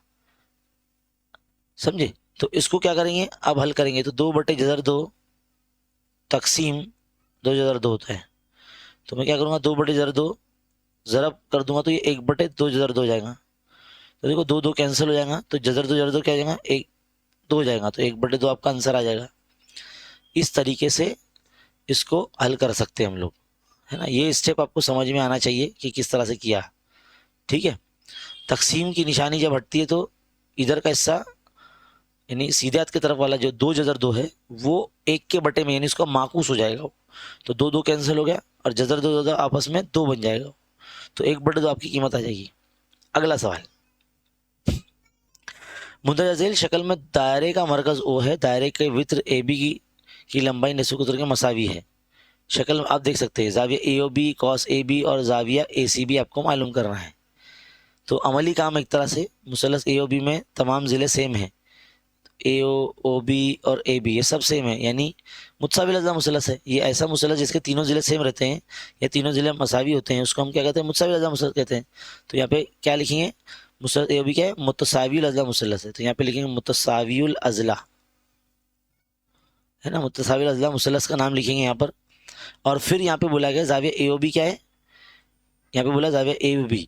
समझे। तो इसको क्या करेंगे, अब हल करेंगे, तो 2/जज़र 2 तकसीम 2 जज़र 2 होता है। तो मैं क्या करूँगा, 2/जज़र 2 ज़रब कर दूंगा, तो ये 1/2 जज़र 2 हो जाएगा। तो देखो 2 2 कैंसिल हो जाएगा, तो जज़र 2 क्या हो जाएगा, 1 2 हो जाएगा, तो 1/2 आपका आंसर आ जाएगा। इस तरीके से इसको हल कर सकते हैं हम लोग, है ना। ये स्टेप आपको समझ में आना चाहिए कि किस तरह से किया, ठीक है। तकसीम की निशानी जब हटती है तो इधर का हिस्सा यानी सीधे हाथ की तरफ वाला जो 2 जज़र 2 है वो 1 के बटे में यानी उसका माकूस हो जाएगा, तो 2 2 कैंसिल हो गया और जज़र 2 जज़र आपस में 2 बन जाएगा, तो 1/2 आपकी कीमत आ जाएगी। अगला सवाल, मुंदरजा झेल शक्ल में दायरे का मरकज ओ है, दायरे के वित्र ए बी की लंबाई निसफ कुतर के मसावी है। शक्ल में आप देख सकते हैं जाविया A O B cos A B और जाविया ए सी बी आपको मालूम करना है। तो अमली काम एक तरह से मुसलस ए ओ बी में तमाम ज़िले सेम हैं, ए ओ बी और ए बी ये सब सेम है, यानी मुतसावी लज़ा मुसलस है। ये ऐसा मुसलस जिसके तीनों ज़िले सेम रहते हैं या तीनों ज़िले मसावी होते हैं, उसको हम क्या कहते हैं, मुतसावी लज़ा मुसलस कहते हैं। तो यहाँ पे क्या लिखेंगे, मुसलस ए ओ बी क्या है, मुतसावी लज़ा मुसलस है, तो यहाँ पे लिखेंगे मुतसावियुल अज़ला, है ना, मुतसावी अज़ला मुसलस का नाम लिखेंगे यहाँ पर। और फिर यहाँ पे बोला गया जाविया ए ओ बी क्या है, यहाँ पे बोला जाविया ए बी,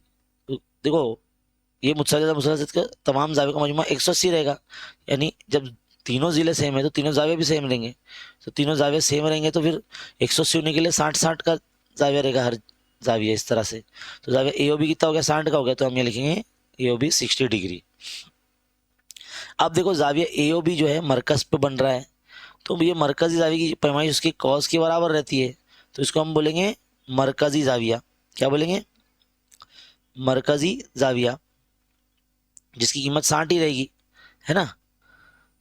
तो देखो ये मुतसावी मुसलस का तमाम जाविया का मजमूआ 180 रहेगा, यानी जब तीनों ज़िले सेम है तो तीनों जाविया भी सेम रहेंगे, तो तीनों जाविया सेम रहेंगे तो फिर 180 होने के लिए 60-60 का जाविया रहेगा हर जाविया, इस तरह से। तो जाविया ए ओ बी कितना हो गया, 60 का हो गया, तो हम ये लिखेंगे ए ओ बी 60 डिग्री। अब देखो जाविया ए ओ बी जो है मरकज पे बन रहा है, तो ये मरकजी जाविया की पैमाइश उसकी कॉस के बराबर रहती है, तो इसको हम बोलेंगे मरकजी जाविया। क्या बोलेंगे, मरकजी जाविया, जिसकी कीमत 60 ही रहेगी, है ना,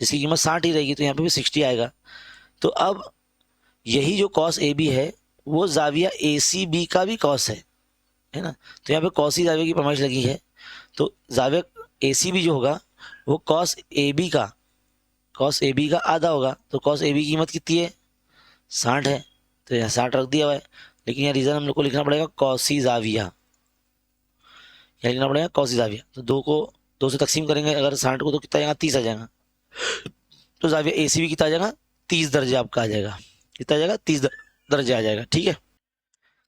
जिसकी कीमत 60 ही रहेगी, तो यहाँ पे भी 60 आएगा। तो अब यही जो कॉस ए बी है वो जाविया ए सी बी का भी कॉस है ना, तो यहाँ पे कॉसी जाविया की पैमाइश लगी है, तो जाविया ए सी बी जो होगा वो कॉस ए बी का आधा होगा, तो कॉस ए बी की कीमत कितनी है, 60 है, तो यहाँ 60 रख दिया हुआ है, लेकिन यहाँ रीज़न हम लोग को लिखना पड़ेगा कॉसी जाविया, यहाँ लिखना पड़ेगा कॉसी जाविया। तो 2 को 2 से तकसीम करेंगे अगर 60 को, तो कितना आएगा, 30 आ जाएगा, तो जाविया ए सी बी कितना आ जाएगा, 30 दर्जे आपका आ जाएगा, कितना आ जाएगा, 30 दर्जे आ जाएगा, ठीक है।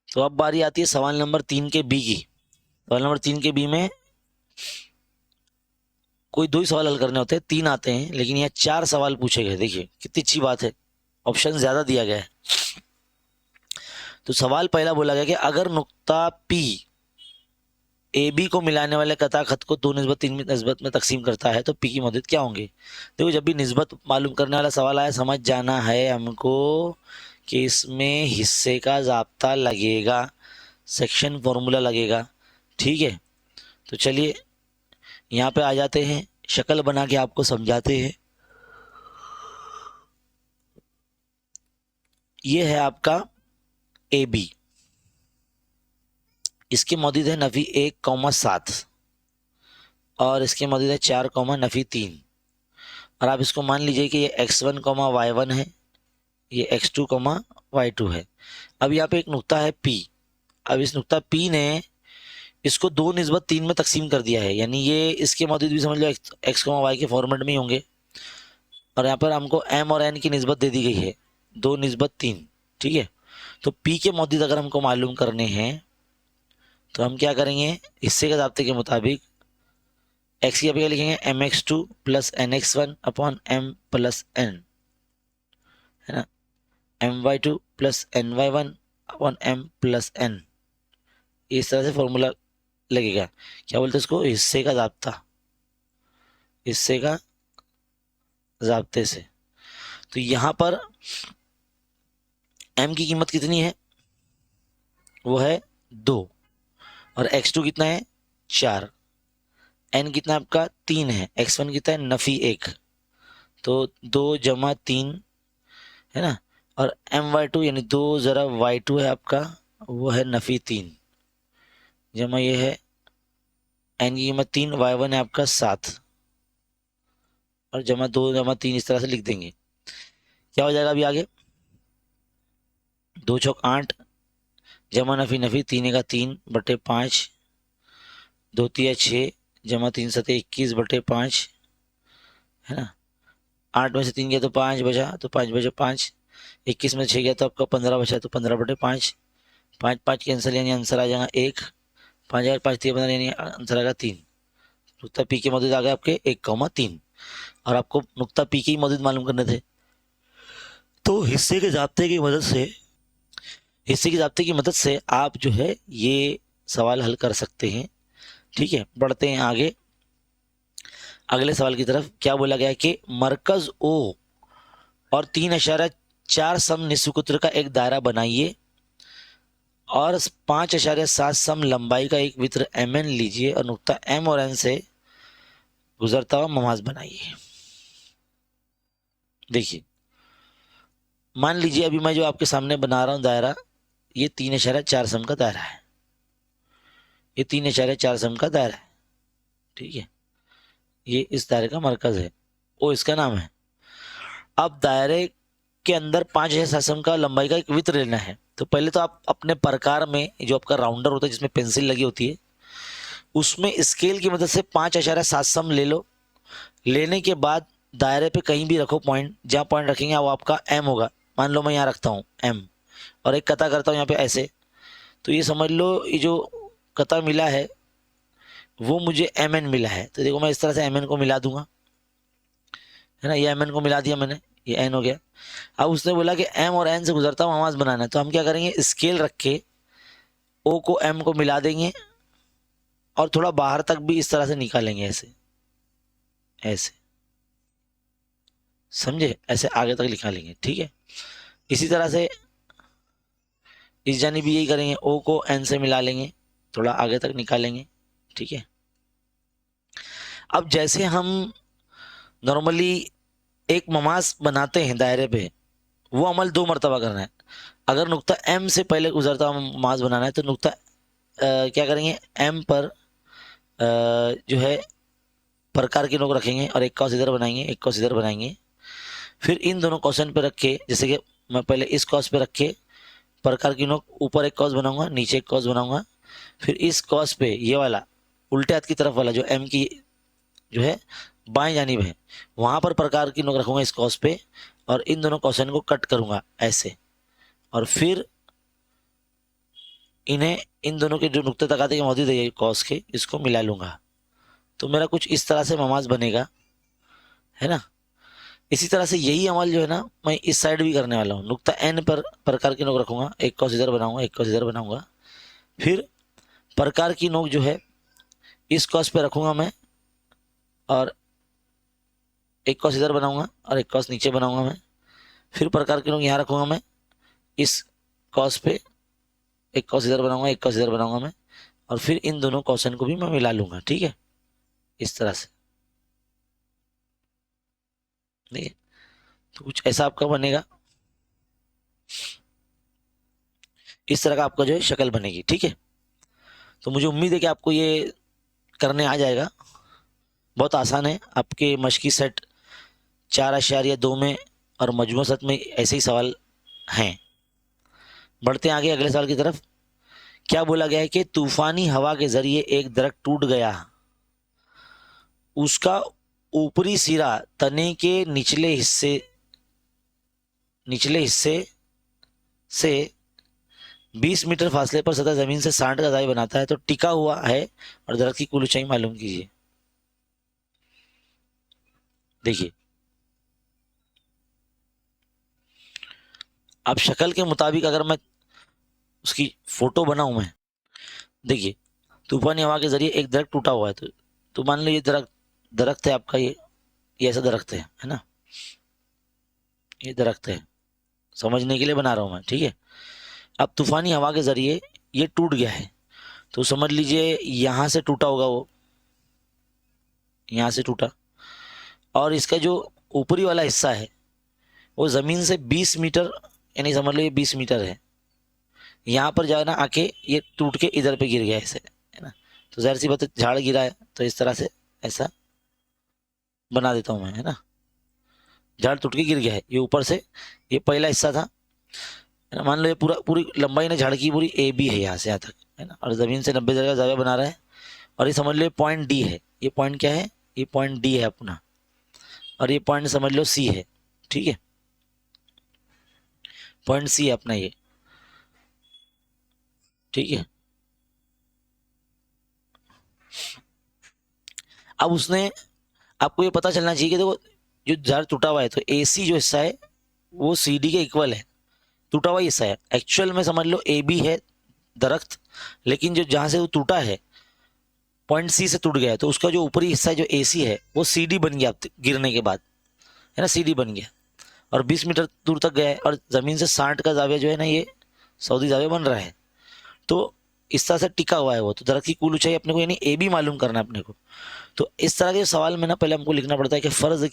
तो अब बारी आती है सवाल नंबर 3 के बी की। सवाल नंबर 3 के बी में कोई 2 ही सवाल हल करने होते हैं, 3 आते हैं, लेकिन यहाँ 4 सवाल पूछे गए, देखिए कितनी अच्छी बात है, ऑप्शन ज्यादा दिया गया है। तो सवाल पहला बोला गया कि अगर नुक्ता पी ए बी को मिलाने वाले कता खत को 2:3 निस्बत में तकसीम करता है तो पी की मदद क्या होंगे। देखो जब भी निस्बत मालूम करने वाला सवाल आया, समझ जाना है हमको कि इसमें हिस्से का जाब्ता लगेगा, सेक्शन फॉर्मूला लगेगा, ठीक है। तो चलिए यहाँ पे आ जाते हैं, शक्ल बना के आपको समझाते हैं। ये है आपका ए बी, इसकी मौजूद है नफी 1,7 और इसके मौजूद है 4, नफी 3, और आप इसको मान लीजिए कि ये x1, y1 है, ये x2, y2 है। अब यहाँ पे एक नुक्ता है P, अब इस नुक्ता P ने इसको 2:3 में तकसीम कर दिया है, यानी ये इसके मौजूद भी समझ लो x, y के फॉर्मेट में ही होंगे, और यहाँ पर हमको m और n की निस्बत दे दी गई है 2:3, ठीक है। तो P के मौजूद अगर हमको मालूम करने हैं तो हम क्या करेंगे, हिस्से के ज़ाब्ते के मुताबिक x की जगह लिखेंगे mx2 plus nx1 upon m plus n, है ना, my2 plus ny1 upon m plus n, इस तरह से फॉर्मूला लगेगा। क्या बोलते हैं इसको, हिस्से का ज़ाब्ता, हिस्से का ज़ाब्ते से। तो यहाँ पर m की कीमत कितनी है, वो है 2, और x2 कितना है 4, n कितना आपका 3 है, x1 कितना है नफी 1, तो 2 जमा 3, है ना, और my2 यानी 2 ज़रा y2 है आपका, वो है नफी 3, जमा ये है n की कीमत 3, y1 है आपका 7, और जमा 2 जमा 3, इस तरह से लिख देंगे। क्या हो जाएगा अभी आगे, 2 चौक 8 जमा नफी 3 का 3 बटे 5, 2 तिया 6 जमा 3 सते 21 बटे 5, है ना, 8 में से 3 गया तो 5 बचा, तो 5 बचे 5, 21 में 6 गया तो आपका 15 बचा, तो 15 बटे 5, 5 5 कैंसिल यानी आंसर आ जाएगा 1, 5 अगर 5 3 15 यानी आंसर आएगा 3। नुक्ता पी के मौजूद आ गए आपके 1,3, और आपको नुक्ता पी के ही मौजूद मालूम करने थे, तो हिस्से के जाब्ते की मदद से हिस्से की ज़ाब्ते की मदद से आप जो है ये सवाल हल कर सकते हैं। ठीक है, बढ़ते हैं आगे अगले सवाल की तरफ। क्या बोला गया है कि मरकज ओ और 3.4 सम निस्वकुत्र का एक दायरा बनाइए और 5.7 सम लंबाई का एक वृत्त एम एन लीजिए और नुक्ता एम और एन से गुजरता हुआ ममाज बनाइए। देखिए, मान लीजिए अभी मैं जो आपके सामने बना रहा हूं दायरा, ये 3.4 सम का दायरा है, ये 3.4 सम का दायरा है। ठीक है, ये इस दायरे का मरकज है, वो इसका नाम है। अब दायरे के अंदर 5.7 सम का लंबाई का एक वृत्त लेना है। तो पहले तो आप अपने प्रकार में जो आपका राउंडर होता है जिसमें पेंसिल लगी होती है, उसमें स्केल की मदद से 5.7 सम ले लो। लेने के बाद दायरे पे कहीं भी रखो पॉइंट, जहाँ पॉइंट रखेंगे वो आपका एम होगा। मान लो मैं यहाँ रखता हूँ एम और एक कता करता हूँ यहाँ पे ऐसे, तो ये समझ लो ये जो कता मिला है वो मुझे एम एन मिला है। तो देखो मैं इस तरह से एम एन को मिला दूंगा, है ना, ये एम एन को मिला दिया मैंने, ये एन हो गया। अब उसने बोला कि एम और एन से गुजरता हुआ आवाज बनाना है, तो हम क्या करेंगे, स्केल रख के ओ को एम को मिला देंगे और थोड़ा बाहर तक भी इस तरह से निकालेंगे, ऐसे ऐसे, समझे, ऐसे आगे तक निकालेंगे। ठीक है, इसी तरह से इस जानी भी यही करेंगे, ओ को एन से मिला लेंगे, थोड़ा आगे तक निकालेंगे। ठीक है, अब जैसे हम नॉर्मली एक ममाज बनाते हैं दायरे पे, वो अमल 2 मरतबा करना है। अगर नुक्ता एम से पहले गुजरता हुआ ममाज बनाना है तो नुक्ता क्या करेंगे, एम पर जो है प्रकार की नोक रखेंगे और एक कॉस इधर बनाएंगे, एक कॉस इधर बनाएंगे। फिर इन दोनों क्वेश्चन पे रख के, जैसे कि मैं पहले इस कॉस पे रख के प्रकार की नोक ऊपर एक कॉस बनाऊंगा, नीचे एक कॉस बनाऊंगा। फिर इस कॉस पे ये वाला उल्टे हाथ की तरफ वाला जो एम की जो है बाएं जानिब है, वहां पर प्रकार की नोक रखूंगा इस कॉस पे और इन दोनों क्वेश्चन को कट करूंगा ऐसे, और फिर इन्हें इन दोनों के जो नुक्ते तकाते के मौजूद है कॉस के, इसको मिला लूंगा। तो मेरा कुछ इस तरह से ममाज बनेगा, है ना। इसी तरह से यही अमल जो है ना मैं इस साइड भी करने वाला हूँ। नुक्ता एन पर प्रकार की नोक रखूंगा, एक कॉस इधर बनाऊंगा, एक कॉस इधर बनाऊंगा। फिर प्रकार की नोक जो है इस कॉस पे रखूंगा मैं और एक कॉस इधर बनाऊंगा और एक कॉस नीचे बनाऊंगा मैं। फिर प्रकार की नोक यहाँ रखूंगा मैं इस कॉस पे, एक कॉस इधर बनाऊंगा, एक कॉस इधर बनाऊंगा मैं, और फिर इन दोनों क्वेश्चन को भी मैं मिला लूंगा। ठीक है, इस तरह से। ठीक है, तो कुछ ऐसा आपका बनेगा, इस तरह का आपका जो है शक्ल बनेगी। ठीक है, तो मुझे उम्मीद है कि आपको ये करने आ जाएगा। बहुत आसान है, आपके मश्की सेट 4.2 में और मजमू सेट में ऐसे ही सवाल हैं। बढ़ते हैं आगे अगले सवाल की तरफ। क्या बोला गया है कि तूफानी हवा के जरिए एक दरख्त टूट गया, उसका ऊपरी सिरा तने के निचले हिस्से से 20 मीटर फासले पर सतह जमीन से 60 का दाई बनाता है, तो टिका हुआ है और दरख्त की कुल ऊंचाई मालूम कीजिए। देखिए, अब शक्ल के मुताबिक अगर मैं उसकी फोटो बनाऊं मैं, देखिए तूफानी हवा के जरिए एक दरख्त टूटा हुआ है, तो मान लो ये दरख्त है आपका, ये ऐसा दरख्त है ना, ये दरख्त है, समझने के लिए बना रहा हूं मैं। ठीक है, अब तूफानी हवा के जरिए ये टूट गया है, तो समझ लीजिए यहां से टूटा होगा, वो यहां से टूटा, और इसका जो ऊपरी वाला हिस्सा है वो जमीन से 20 मीटर, यानी समझ लो ये 20 मीटर है, यहाँ पर जाना आके ये टूट के इधर पे गिर गया ऐसे, है ना। तो जाहिर सी बात है झाड़ गिरा है, तो इस तरह से ऐसा बना देता हूँ मैं, है ना। झाड़ टूट के गिर गया है, ये ऊपर से ये पहला हिस्सा था, है ना। मान लो ये पूरी लंबाई ना झाड़ की पूरी ए बी है यहाँ से यहाँ तक, है ना, और जमीन से 90 का जाविया बना रहा है, और ये समझ लो ये पॉइंट डी है, ये पॉइंट क्या है, ये पॉइंट डी है अपना, और ये पॉइंट समझ लो सी है। ठीक है, पॉइंट सी है अपना ये। ठीक है, अब उसने, आपको ये पता चलना चाहिए कि देखो जो झाड़ टूटा हुआ है तो ए सी जो हिस्सा है वो सी डी के इक्वल है, टूटा हुआ हिस्सा है। एक्चुअल में समझ लो ए बी है दरख्त, लेकिन जो जहाँ से वो टूटा है पॉइंट सी से टूट गया है, तो उसका जो ऊपरी हिस्सा है जो ए सी है वो सी डी बन गया गिरने के बाद, है ना, सी डी बन गया और 20 मीटर दूर तक गया है और ज़मीन से 60 का जाविया जो है ना ये सऊदी जाविया बन रहा है, तो इस तरह से टिका हुआ है वो। तो दरख्त की कुल ऊंचाई अपने को यानी ए बी मालूम करना है अपने को। तो इस तरह के सवाल में ना पहले हमको लिखना पड़ता है कि फ़र्ज़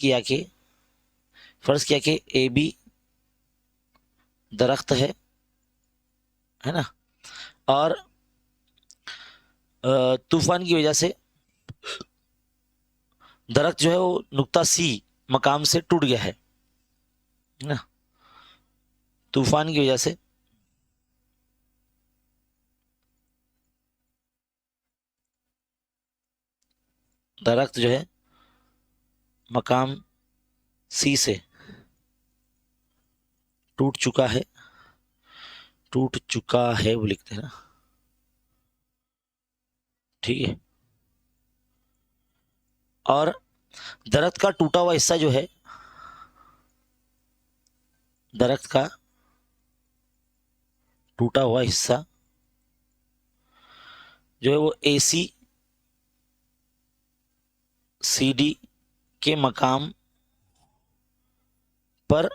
किया कि ए बी दरख्त है ना, और तूफान की वजह से दरख्त जो है वो नुक्ता सी मकाम से टूट गया है ना, तूफान की वजह से दरख्त जो है मकाम सी से टूट चुका है वो लिखते हैं ना, ठीक है। और दरख्त का टूटा हुआ हिस्सा जो है, दरख्त का टूटा हुआ हिस्सा जो है वो AC CD के मकाम पर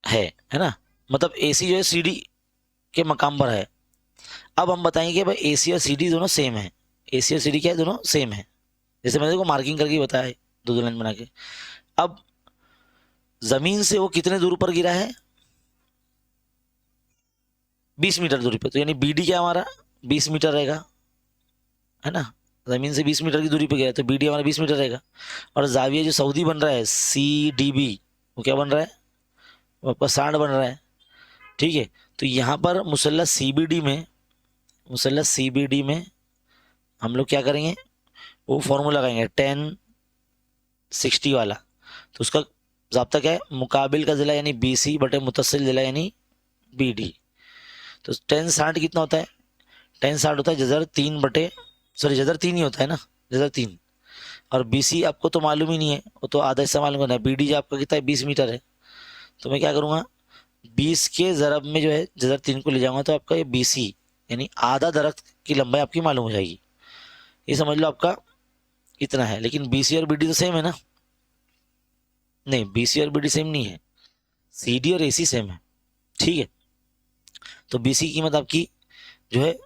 है ना, मतलब AC जो है CD के मकाम पर है। अब हम बताएंगे कि भाई AC और CD दोनों सेम है, AC और CD क्या है, दोनों सेम है, जैसे मैंने को मार्किंग करके बताया है दो लाइन बना के। अब जमीन से वो कितने दूर पर गिरा है, 20 मीटर दूरी पे, तो यानी BD क्या हमारा 20 मीटर रहेगा, है ना, जमीन से 20 मीटर की दूरी पे गया तो BD हमारा 20 मीटर रहेगा। और जाविया जो सऊदी बन रहा है CDB वो क्या बन रहा है, वो आपका 60 बन रहा है, ठीक है। तो यहाँ पर मुसल्लस CBD में हम लोग क्या करेंगे, वो फॉर्मूला लगाएंगे 10-60 वाला। तो उसका ज़ाब्ता क्या है, मुकाबिल का ज़िला यानी BC बटे मुतसिल ज़िला यानी BD। तो 10-60 कितना होता है, 10-60 होता है जज़र 3 ही होता है ना, जज़र 3। और BC आपको तो मालूम ही नहीं है, वो तो आधा हिस्सा मालूम करना है। BD जो आपका कितना है 20 मीटर है, तो मैं क्या करूँगा 20 के ज़रब में जो है जज़र 3 को ले जाऊँगा, तो आपका ये BC यानी आधा दरख्त की लंबाई आपकी मालूम हो जाएगी। ये समझ लो आपका इतना है। लेकिन BC और BD तो सेम है ना, नहीं BC और BD सेम नहीं है, CD और AC सेम है, ठीक है। तो BC की कीमत आपकी जो है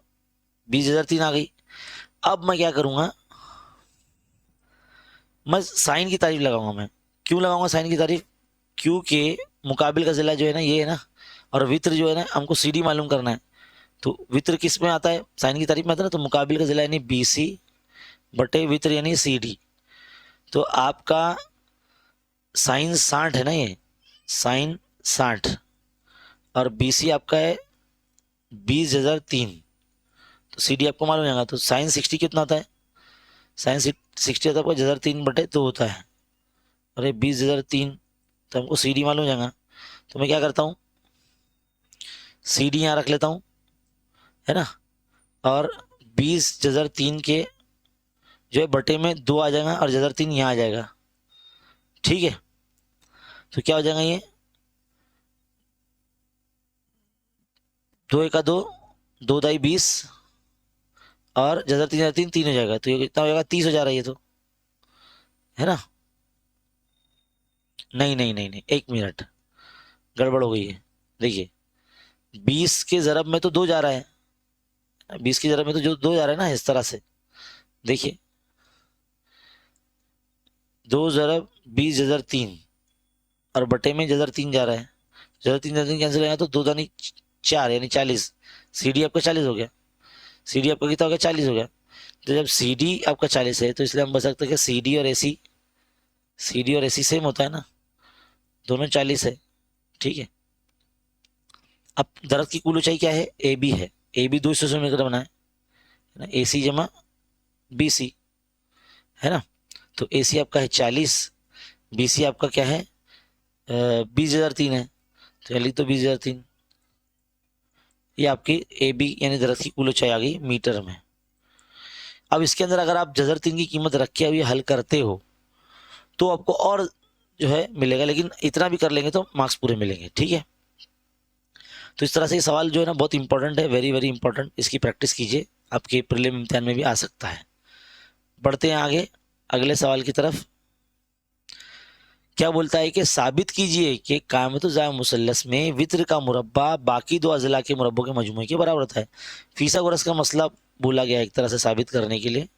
20,003 आ गई। अब मैं क्या करूँगा, मैं साइन की तारीफ लगाऊंगा। मैं क्यों लगाऊंगा साइन की तारीफ, क्योंकि मुकाबिल का ज़िला जो है ना ये है ना, और वित्र जो है ना हमको CD मालूम करना है। तो वित्र किस में आता है, साइन की तारीफ में आता है ना, तो मुकाबिल का ज़िला यानी BC बटे वित्र यानी CD। तो आपका साइन 60 है ना, ये साइन 60 और BC आपका है 20,003, तो CD आपको मालूम जाएगा। तो साइन 60 कितना होता है, साइन 60 होता है आपका 1,003 बटे 2 होता है, अरे 20,003, तो हमको CD मालूम जाएगा। तो मैं क्या करता हूँ CD यहाँ रख लेता हूँ, है ना, और 20,003 के जो है बटे में 2 आ जाएगा और 1,003 यहाँ आ जाएगा, ठीक है। तो क्या हो जाएगा ये 2 1 2, 2 दाई 20 और 1,003 3 हो जाएगा, तो ये कितना हो जाएगा 30 हो जा रहा है ये तो, है ना। नहीं नहीं नहीं नहीं, 1 मिनट गड़बड़ हो गई है। देखिए 20 के ज़रब में तो 2 जा रहा है, 20 के ज़रब में तो जो 2 जा रहा है ना, इस तरह से देखिए 2 ज़रब 20,003 और बटे में 1,003 जा रहा है, 1,003 कैंसिल हो गया तो 2 दानी 4 यानी 40, CD आपका 40 हो गया, CD आपका कितना हो गया 40 हो गया। तो जब CD आपका 40 है तो इसलिए हम बता सकते हैं कि CD और AC सेम होता है ना, दोनों 40 है, ठीक है। अब दरख्त की कुल ऊंचाई क्या है, AB है, AB 2 हिस्सों में मिलकर बना है ना, AC जमा BC, है ना। तो AC आपका है 40, BC आपका क्या है 20,003 है, तो लिख तो 20,003, ये आपकी AB यानी दरख्त की कुल ऊंचाई आ गई मीटर में। अब इसके अंदर अगर आप 1,003 की कीमत रख के अभी हल करते हो तो आपको और जो है मिलेगा, लेकिन इतना भी कर लेंगे तो मार्क्स पूरे मिलेंगे, ठीक है। तो इस तरह से ये सवाल जो है ना बहुत इंपॉर्टेंट है, वेरी वेरी इंपॉर्टेंट, इसकी प्रैक्टिस कीजिए, आपके प्रीलिम इम्तिहान में भी आ सकता है। बढ़ते हैं आगे अगले सवाल की तरफ। क्या बोलता है कि साबित कीजिए कि कायमतुज़ा मुसल्लस में वित्र का मुरब्बा बाकी दो अज़ला के मुरब्बों के मजमूए के बराबर होता है। फीसागोरस का मसला बोला गया एक तरह से साबित करने के लिए,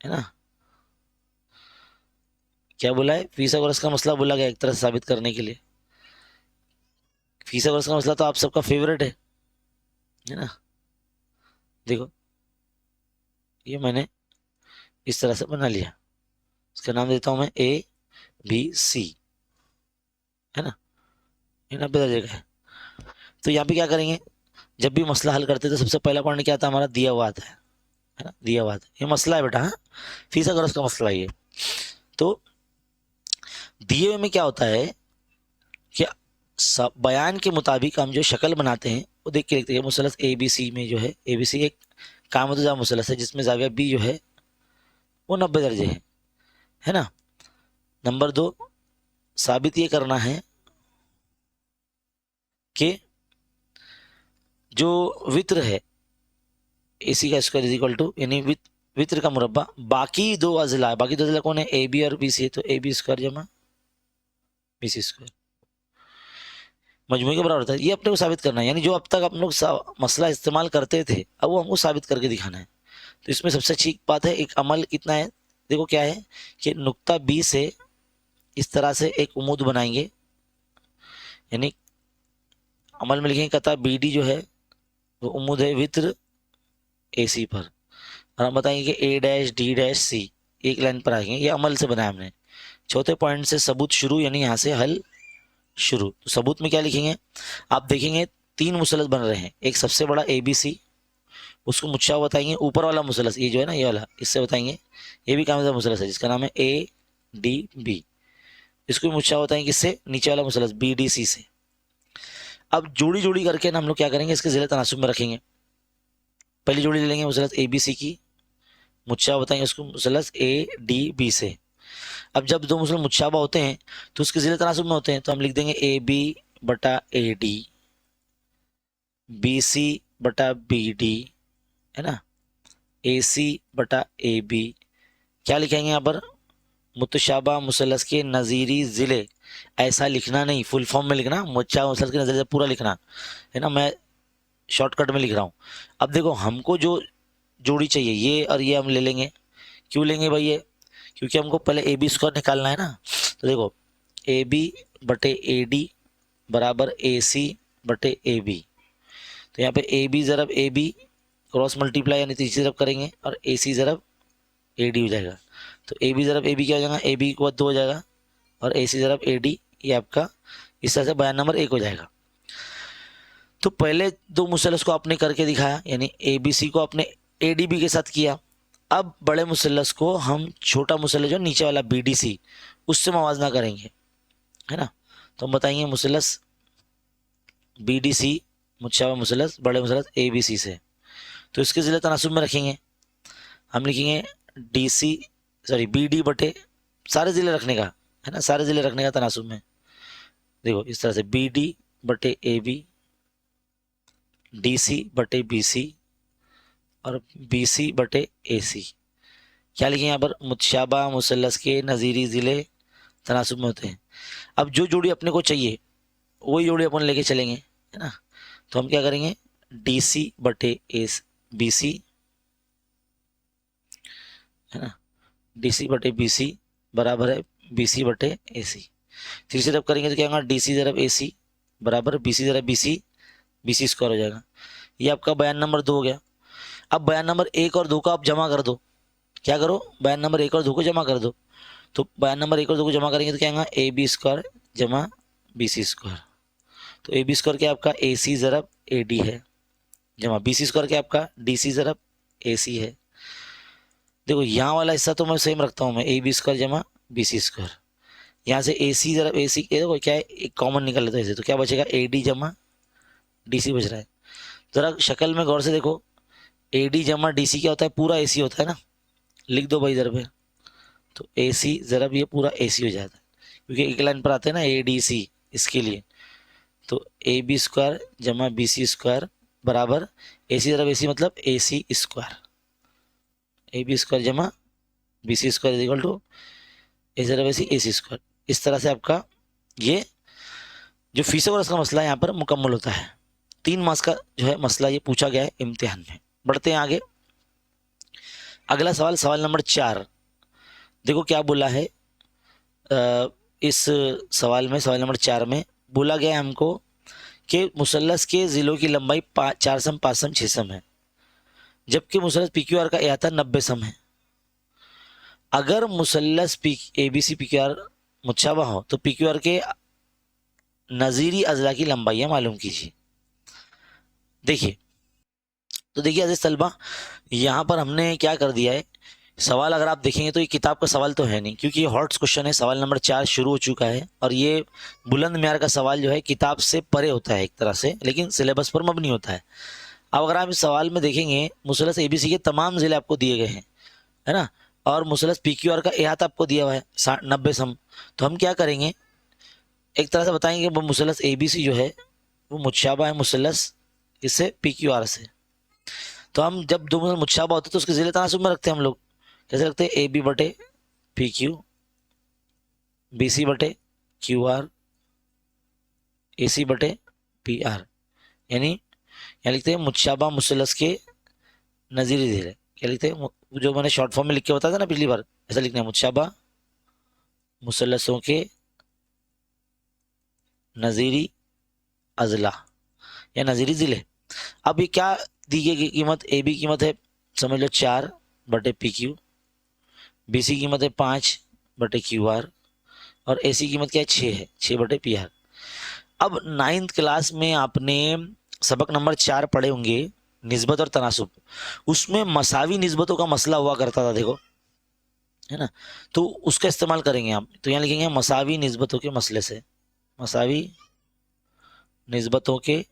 है ना। क्या बोला है? फीसागोरस का मसला बोला गया एक तरह से साबित करने के लिए। फीसागोरस का मसला तो आप सबका फेवरेट है ना। देखो ये मैंने इस तरह से बना लिया, इसका नाम देता हूं मैं ABC, है ना। ये 90 दर्जे का है। तो यहाँ पे क्या करेंगे, जब भी मसला हल करते तो सबसे पहला पॉइंट क्या आता है हमारा, दिया हुआ आता है ना, दिया हुआ आता है। ये मसला है बेटा, हाँ फीसागोरस का मसला है ये। तो दिए हुए में क्या होता है कि बयान के मुताबिक हम जो शक्ल बनाते हैं वो देख के लिखते हैं। मुसलस ABC में जो है, ABC एक कायमतुज़ा मुसलस है जिसमें जाविया B जो है वो 90 दर्जे है ना। नंबर 2, साबित ये करना है कि जो वित्र है AC का स्क्वायर इज इक्वल टू, यानी वित्र का मुरब्बा बाकी दो अज़ला है, बाकी दो अज़ला कौन है, AB और BC है, तो AB स्क्वायर जमा BC स्क्वायर मजमूए के बराबर होता है। ये अपने को साबित करना है, यानी जो अब तक हम लोग मसला इस्तेमाल करते थे अब वो हमको साबित करके दिखाना है। तो इसमें सबसे अच्छी बात है, एक अमल कितना है, देखो क्या है कि नुक्ता B से इस तरह से एक उम्मूद बनाएंगे, यानी अमल में लिखेंगे कता BD जो है वो उम्मूद है वित्र AC पर, और हम बताएंगे कि A', D', C एक लाइन पर आएंगे। ये अमल से बनाया हमने। चौथे पॉइंट से सबूत शुरू, यानी यहाँ से हल शुरू। तो सबूत में क्या लिखेंगे, आप देखेंगे 3 मुसलस बन रहे हैं, एक सबसे बड़ा ABC, उसको मुच्छा बताएंगे, ऊपर वाला मुसलस ये जो है ना ये वाला, इससे बताएंगे ये भी कामयाब मुसलस है जिसका नाम है ADB, इसको भी मुच्छा बताएंगे किससे, नीचे वाला मुसलस BDC से। अब जोड़ी जोड़ी करके ना हम लोग क्या करेंगे, इसके ज़िले तनासुब में रखेंगे। पहली जोड़ी ले लेंगे मुसलस ABC की, मुच्छा बताएंगे उसको मुसलस ADB से। अब जब दो मुसलस मुच्छाबा होते हैं तो उसके ज़िले तनासुब में होते हैं, तो हम लिख देंगे AB बटा AD, BC बटा BD, है ना, AC बटा AB। क्या लिखेंगे यहाँ पर, मुतशाबा मुसलस के नज़ीरी ज़िले, ऐसा लिखना नहीं, फुल फॉर्म में लिखना, मुतशाबा मुसलस के नज़ीरी पूरा लिखना है ना, मैं शॉर्टकट में लिख रहा हूँ। अब देखो हमको जो जोड़ी चाहिए ये और ये हम ले लेंगे। क्यों लेंगे भाई ये, क्योंकि हमको पहले AB स्क्वायर निकालना है ना। तो देखो AB बटे AD बराबर AC बटे AB, तो यहाँ पे AB ज़रब AB क्रॉस मल्टीप्लाई यानी तीसरी तरफ करेंगे और AC ज़रब AD हो जाएगा। तो AB ज़रब AB क्या हो जाएगा, AB को 2 हो जाएगा और AC ज़रब AD, ये आपका इस तरह से बयान नंबर 1 हो जाएगा। तो पहले दो मुसलस को आपने करके दिखाया, यानी ABC को आपने ADB के साथ किया। अब बड़े मुसलस को हम छोटा मुसलस जो नीचे वाला BDC उससे मवाजना करेंगे, है ना। तो हम बताएंगे मुसलस BDC मुच्छाबा मुसलस बड़े मुसलस ABC से, तो इसके ज़िले तनासुब में रखेंगे। हम लिखेंगे BD बटे सारे ज़िले रखने का, है ना, सारे ज़िले रखने का तनासुब में। देखो इस तरह से BD बटे AB, DC बटे BC और BC बटे AC। क्या लिखें यहाँ पर, मुतशाबा मुसल्लस के नज़ीरी ज़िले तनासुब में होते हैं। अब जो जोड़ी अपने को चाहिए वही जोड़ी अपन लेके चलेंगे, है ना। तो हम क्या करेंगे, DC बटे BC, है ना, DC बटे BC बराबर है BC बटे AC। तीसरी तरफ करेंगे तो क्या होगा, DC ज़रब AC बराबर BC ज़रब BC स्क्वायर हो जाएगा। ये आपका बयान नंबर 2 हो गया। अब बयान नंबर 1 और 2 का आप जमा कर दो। क्या करो, बयान नंबर 1 और 2 को जमा कर दो। तो बयान नंबर 1 और 2 को जमा करेंगे तो क्या होगा, AB स्क्वायर जमा BC स्क्वायर। तो AB स्क्वायर क्या आपका AC ज़रब AD है, जमा BC स्क्वायर क्या आपका DC ज़रब AC है। देखो यहाँ वाला हिस्सा तो मैं सेम रखता हूँ, मैं AB स्क्वायर जमा BC स्क्वायर। यहाँ से AC ज़रब AC, देखो क्या है, एक कॉमन निकल लेता है इसे, तो क्या बचेगा, AD जमा DC बच रहा है। ज़रा शक्ल में गौर से देखो, AD जमा DC क्या होता है, पूरा AC होता है ना, लिख दो भाई इधर पे। तो AC ज़रब ये पूरा AC हो जाता है। क्योंकि एक लाइन पर आते हैं ना ए डी सी, इसके लिए तो ए बी स्क्वायर जमा बी सी स्क्वायर बराबर ए सी जरा ए सी मतलब A C square, A B square जमा B C square is equal to A जरा वैसी ए सी स्क्वायर। इस तरह से आपका ये जो फीसोवर्स का मसला यहाँ पर मुकम्मल होता है। 3 मार्क्स का जो है मसला ये पूछा गया है इम्तिहान में। बढ़ते हैं आगे, अगला सवाल, सवाल नंबर 4। देखो क्या बोला है इस सवाल में, सवाल नंबर 4 में बोला गया है हमको कि मुसल्लस के ज़िलों की लंबाई 4 सम 5 सम 6 सम है, जबकि मुसल्लस पी क्यू आर का अहाता 90 सम है। अगर मुसल्लस A B C P Q R मुतशाबा हो तो पी क्यू आर के नज़ीरी अज़ला की लंबाइयाँ मालूम कीजिए। देखिए, तो देखिए अज़ीज़ तलबा, यहाँ पर हमने क्या कर दिया है, सवाल अगर आप देखेंगे तो ये किताब का सवाल तो है नहीं, क्योंकि ये हॉट्स क्वेश्चन है। सवाल नंबर 4 शुरू हो चुका है और ये बुलंद म्यार का सवाल जो है किताब से परे होता है एक तरह से, लेकिन सिलेबस पर मबनी होता है। अब अगर आप इस सवाल में देखेंगे, मुसल्लस ए बी सी के तमाम ज़िले आपको दिए गए हैं, है ना, और मुसल्लस पी क्यू आर का अहाता आपको दिया हुआ है 90 सम। तो हम क्या करेंगे, एक तरह से बताएंगे वो मुसल्लस ए बी सी जो है वो मुतशाबा है मुसल्लस इससे पी क्यू आर से। तो हम जब दो मुसल्लस मुतशाबा होते हैं तो उसके ज़िले तनासुब में रखते हैं हम लोग। कैसे रखते हैं, ए बी बटे पी क्यू, बी सी बटे क्यू आर, ए सी बटे पी आर, यानी यहाँ लिखते हैं मुतशाबा मुसल्लस के नज़ीरी ज़िले। क्या लिखते हैं, जो मैंने शॉर्ट फॉर्म में लिख के बताया था ना पिछली बार, ऐसा लिखना है, मुतशाबा मुसल्लसों के नज़ीरी अज़ला या नज़ीरी ज़िले। अब ये क्या दी गई कीमत, ए बी कीमत है समझ लो 4 बटे पी क्यू, बी सी कीमत है 5 बटे क्यू आर, और ए सी कीमत क्या है 6 है, 6 बटे पी आर। अब 9th क्लास में आपने सबक नंबर 4 पढ़े होंगे, निस्बत और तनासुब। उसमें मसावी निस्बतों का मसला हुआ करता था, देखो, है ना, तो उसका इस्तेमाल करेंगे आप। तो यहाँ लिखेंगे मसावी निस्बतों के मसले से, मसावी निस्बतों के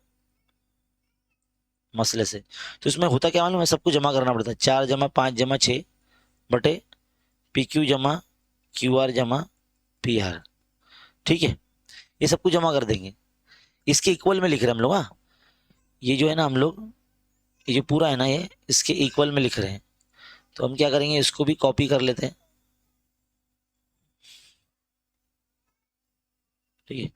मसले से। तो इसमें होता क्या मालूम है, सबको जमा करना पड़ता है, 4 जमा 5 जमा 6 बटे पी क्यू जमा क्यू आर जमा पी आर। ठीक है, ये सबको जमा कर देंगे, इसके इक्वल में लिख रहे हैं हम लोग। हाँ, ये जो है ना हम लोग, ये जो पूरा है ना ये इसके इक्वल में लिख रहे हैं। तो हम क्या करेंगे, इसको भी कॉपी कर लेते हैं। ठीक है,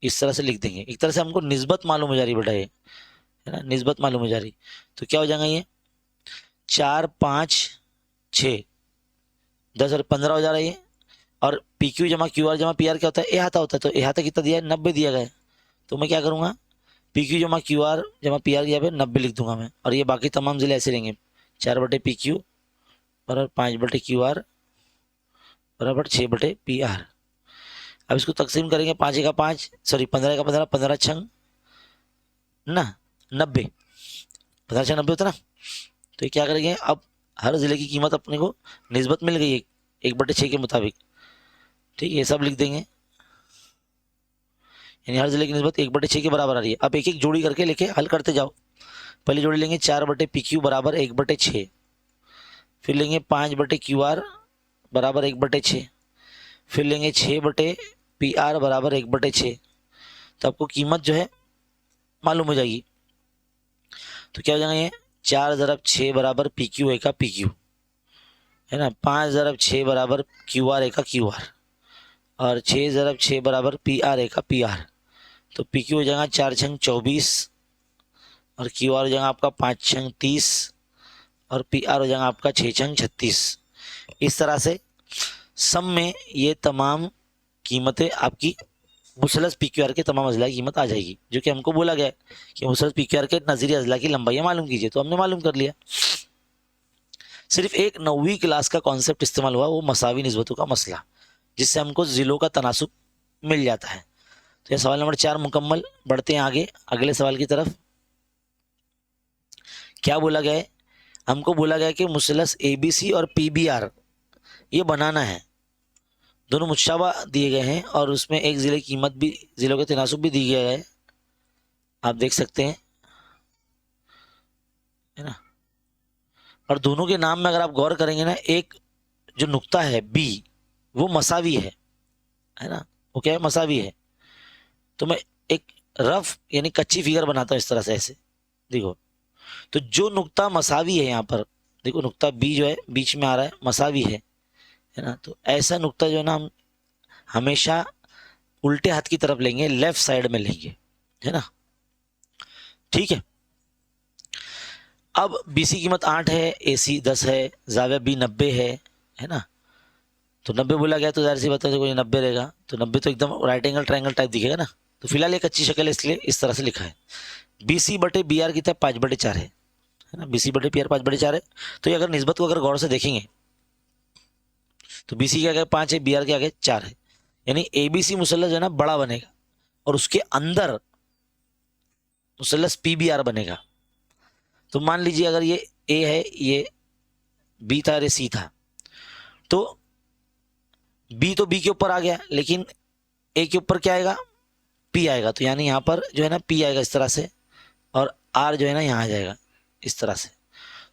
इस तरह से लिख देंगे। एक तरह से हमको निस्बत मालूम हो जा रही बेटा, ये है ना, निस्बत मालूम हो जा रही। तो क्या हो जाएगा, ये 4 5 6 10 और 15 हो जा रहा है ये। और पी क्यू जमा क्यू आर जमा पी आर क्या होता है, अहाता होता है। तो अहाता कितना दिया है, 90 दिया गया है। तो मैं क्या करूँगा, पी क्यू जमा क्यू आर जमा पी आर यहाँ पे 90 लिख दूंगा मैं, और ये बाकी तमाम जिले ऐसे रहेंगे, 4 बटे पी क्यू बराबर 5 बटे क्यू आर बराबर 6 बटे पी आर। अब इसको तकसीम करेंगे, 5 का 5 सॉरी 15 का 15, 15 छंग ना 90, 15 छंग 90 होता ना। तो ये क्या करेंगे, अब हर ज़िले की कीमत अपने को निस्बत मिल गई है 1/6 के मुताबिक। ठीक है, ये सब लिख देंगे, यानी हर ज़िले की निस्बत 1/6 के बराबर आ रही है। अब एक एक जोड़ी करके लेके हल करते जाओ। पहली जोड़ी लेंगे 4 बटे पी क्यू बराबर 1/6, फिर लेंगे 5 बटे क्यू आर बराबर 1/6, फिर लेंगे 6 बटे पी आर बराबर 1/6। तो आपको कीमत जो है मालूम हो जाएगी। तो क्या हो जाएगा, ये 4 ज़रब 6 बराबर पी क्यू ए का पी क्यू, है ना, 5 ज़रब 6 बराबर क्यू आर ए का क्यू आर, और 6 ज़रब 6 बराबर पी आर ए का पी आर। तो पी क्यू हो जाएगा 4 छंग 24, और क्यू आर हो जाएगा आपका 5 छंग 30, और पी आर हो जाएगा आपका 6 छंग 36। इस तरह से सम में ये तमाम कीमतें आपकी मुसलस पी क्यू आर के तमाम अजला की कीमत आ जाएगी, जो कि हमको बोला गया है कि मुसलस पी क्यू आर के नज़ीरी अजला की लंबाइयाँ मालूम कीजिए। तो हमने मालूम कर लिया। सिर्फ एक 9वीं क्लास का कॉन्सेप्ट इस्तेमाल हुआ, वो मसावी निस्बतों का मसला, जिससे हमको ज़िलों का तनासुब मिल जाता है। तो यह सवाल नंबर 4 मुकम्मल। बढ़ते हैं आगे अगले सवाल की तरफ। क्या बोला गया है, हमको बोला गया कि मुसलस ए बी सी और पी बी आर ये बनाना है। दोनों मुतशाबा दिए गए हैं और उसमें एक ज़िले की कीमत भी, ज़िलों के तनासुब भी दिए गए हैं, आप देख सकते हैं, है ना। और दोनों के नाम में अगर आप गौर करेंगे ना, एक जो नुक्ता है बी वो मसावी है, है ना, वो क्या है, मसावी है। तो मैं एक रफ यानी कच्ची फिगर बनाता हूँ इस तरह से, ऐसे देखो। तो जो नुक्ता मसावी है यहाँ पर, देखो नुक्ता बी जो है बीच में आ रहा है, मसावी है ना। तो ऐसा नुक्ता जो है ना हम हमेशा उल्टे हाथ की तरफ लेंगे, लेफ्ट साइड में लेंगे, है ना, ठीक है। अब बीसी कीमत 8 है, एसी 10 है, जाविया बी 90 है ना। तो 90 बोला गया तो जाहिर सी बात है कोई 90 रहेगा, तो 90 तो एकदम राइट एंगल ट्रायंगल टाइप दिखेगा ना। तो फिलहाल ये कच्ची शक्ल है इसलिए इस तरह से लिखा है। बीसी बटे बी आर कितना है, 5/4 है ना। बीसी बटे पी आर 5/4 है। तो ये अगर निस्बत को अगर गौर से देखेंगे तो बीसी के आगे 5 है, बी आर के आगे 4 है, यानी एबीसी मुसल्लस जो है ना बड़ा बनेगा, और उसके अंदर मुसल्लस पी बी आर बनेगा। तो मान लीजिए अगर ये ए है, ये बी था और ये सी था, तो बी तो बी के ऊपर आ गया, लेकिन ए के ऊपर क्या आएगा, पी आएगा। तो यानी यहाँ पर जो है ना पी आएगा इस तरह से, और आर जो है ना यहाँ आ जाएगा इस तरह से।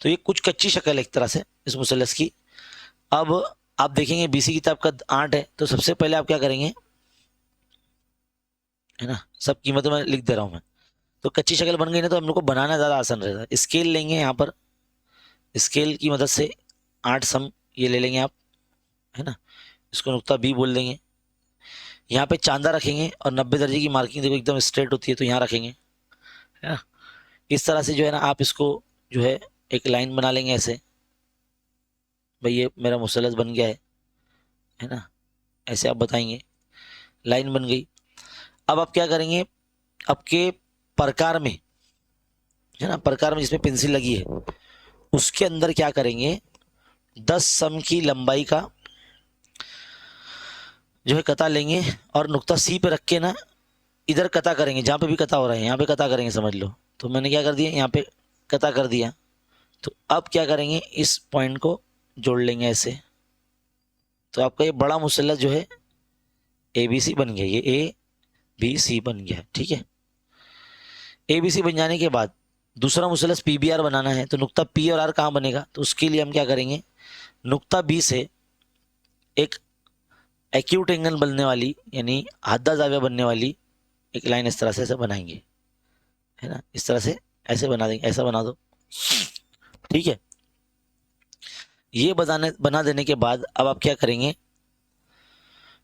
तो ये कुछ कच्ची शक्ल है एक तरह से इस मुसल्लस की। अब आप देखेंगे बीसी किताब का 8 है, तो सबसे पहले आप क्या करेंगे, है ना, सब कीमतों में लिख दे रहा हूँ मैं। तो कच्ची शक्ल बन गई ना, तो हम लोग को बनाना ज़्यादा आसान रहेगा। स्केल लेंगे यहाँ पर, स्केल की मदद से 8 सम ये ले लेंगे आप, है ना। इसको नुक्ता बी बोल देंगे। यहाँ पे चांदा रखेंगे और 90 दर्जे की मार्किंग देखो एकदम स्ट्रेट होती है, तो यहाँ रखेंगे, है ना। इस तरह से जो है ना आप इसको जो है एक लाइन बना लेंगे ऐसे, भाई ये मेरा मुसल्लस बन गया है ना। ऐसे आप बताएंगे, लाइन बन गई। अब आप क्या करेंगे, आपके प्रकार में, है ना, प्रकार में जिसमें पेंसिल लगी है उसके अंदर क्या करेंगे, 10 सम की लंबाई का जो है कता लेंगे, और नुक्ता सी पे रख के ना इधर कता करेंगे, जहाँ पे भी कता हो रहा है यहाँ पे कता करेंगे, समझ लो। तो मैंने क्या कर दिया, यहाँ पे कता कर दिया। तो अब क्या करेंगे, इस पॉइंट को जोड़ लेंगे ऐसे। तो आपका ये बड़ा मुसल्लस जो है ए बी सी बन गया, ये ए बी सी बन गया, ठीक है। ए बी सी बन जाने के बाद दूसरा मुसल्लस पी बी आर बनाना है, तो नुक्ता पी और आर कहाँ बनेगा, तो उसके लिए हम क्या करेंगे, नुक्ता बी से एक एक्यूट एंगल बनने वाली यानी हादा जाविया बनने वाली एक लाइन इस तरह से ऐसे बनाएंगे, है ना। इस तरह से ऐसे बना देंगे, ऐसा बना दो, ठीक है। ये बना देने के बाद अब आप क्या करेंगे,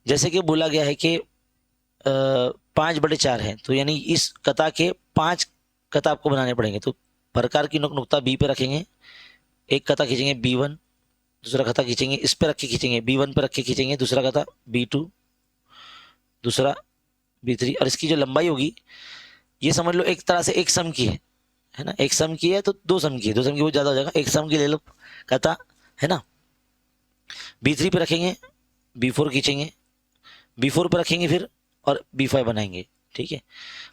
जैसे कि बोला गया है कि 5/4 है, तो यानी इस कता के 5 कता आपको बनाने पड़ेंगे। तो प्रकार की नुक्ता बी पे रखेंगे, एक कता खींचेंगे B1, दूसरा कता खींचेंगे इस पे रख के खींचेंगे B1 पे रख के खींचेंगे, दूसरा कता B2, दूसरा B3, और इसकी जो लंबाई होगी ये समझ लो एक तरह से एक सम की है ना। एक सम की है तो 2 सम की है, 2 सम की बहुत ज़्यादा हो जाएगा, एक सम की ले लो कता, है ना। B3 पे रखेंगे, B4 खींचेंगे, B4 पे रखेंगे फिर, और B5 बनाएंगे, ठीक है।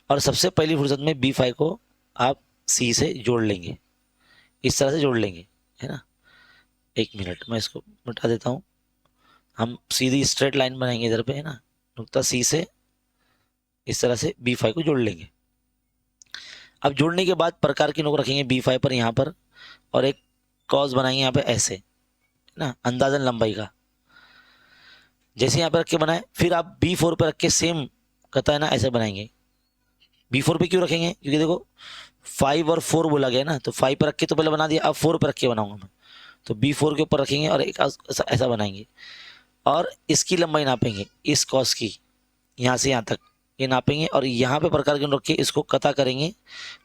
और सबसे पहली फुर्सत में B5 को आप C से जोड़ लेंगे, इस तरह से जोड़ लेंगे, है ना। 1 मिनट मैं इसको मिटा देता हूँ। हम सीधी स्ट्रेट लाइन बनाएंगे इधर पे, है ना, नुक्ता C से इस तरह से B5 को जोड़ लेंगे। अब जोड़ने के बाद प्रकार की नोक रखेंगे B5 पर यहाँ पर, और एक कॉस बनाएंगे यहाँ पे ऐसे, है ना, अंदाजन लंबाई का। जैसे यहाँ पे रख के बनाए, फिर आप B4 पे रख के सेम कता है ना ऐसे बनाएंगे। B4 पे क्यों रखेंगे, क्योंकि देखो 5 और 4 बोला गया ना, तो 5 पे रख के तो पहले बना दिया, अब 4 पे रख के बनाऊंगा मैं। तो B4 के ऊपर रखेंगे और एक ऐसा बनाएंगे, और इसकी लंबाई नापेंगे, इस कॉस की यहाँ से यहाँ तक ये नापेंगे, और यहाँ पे प्रकार के रख के इसको कता करेंगे,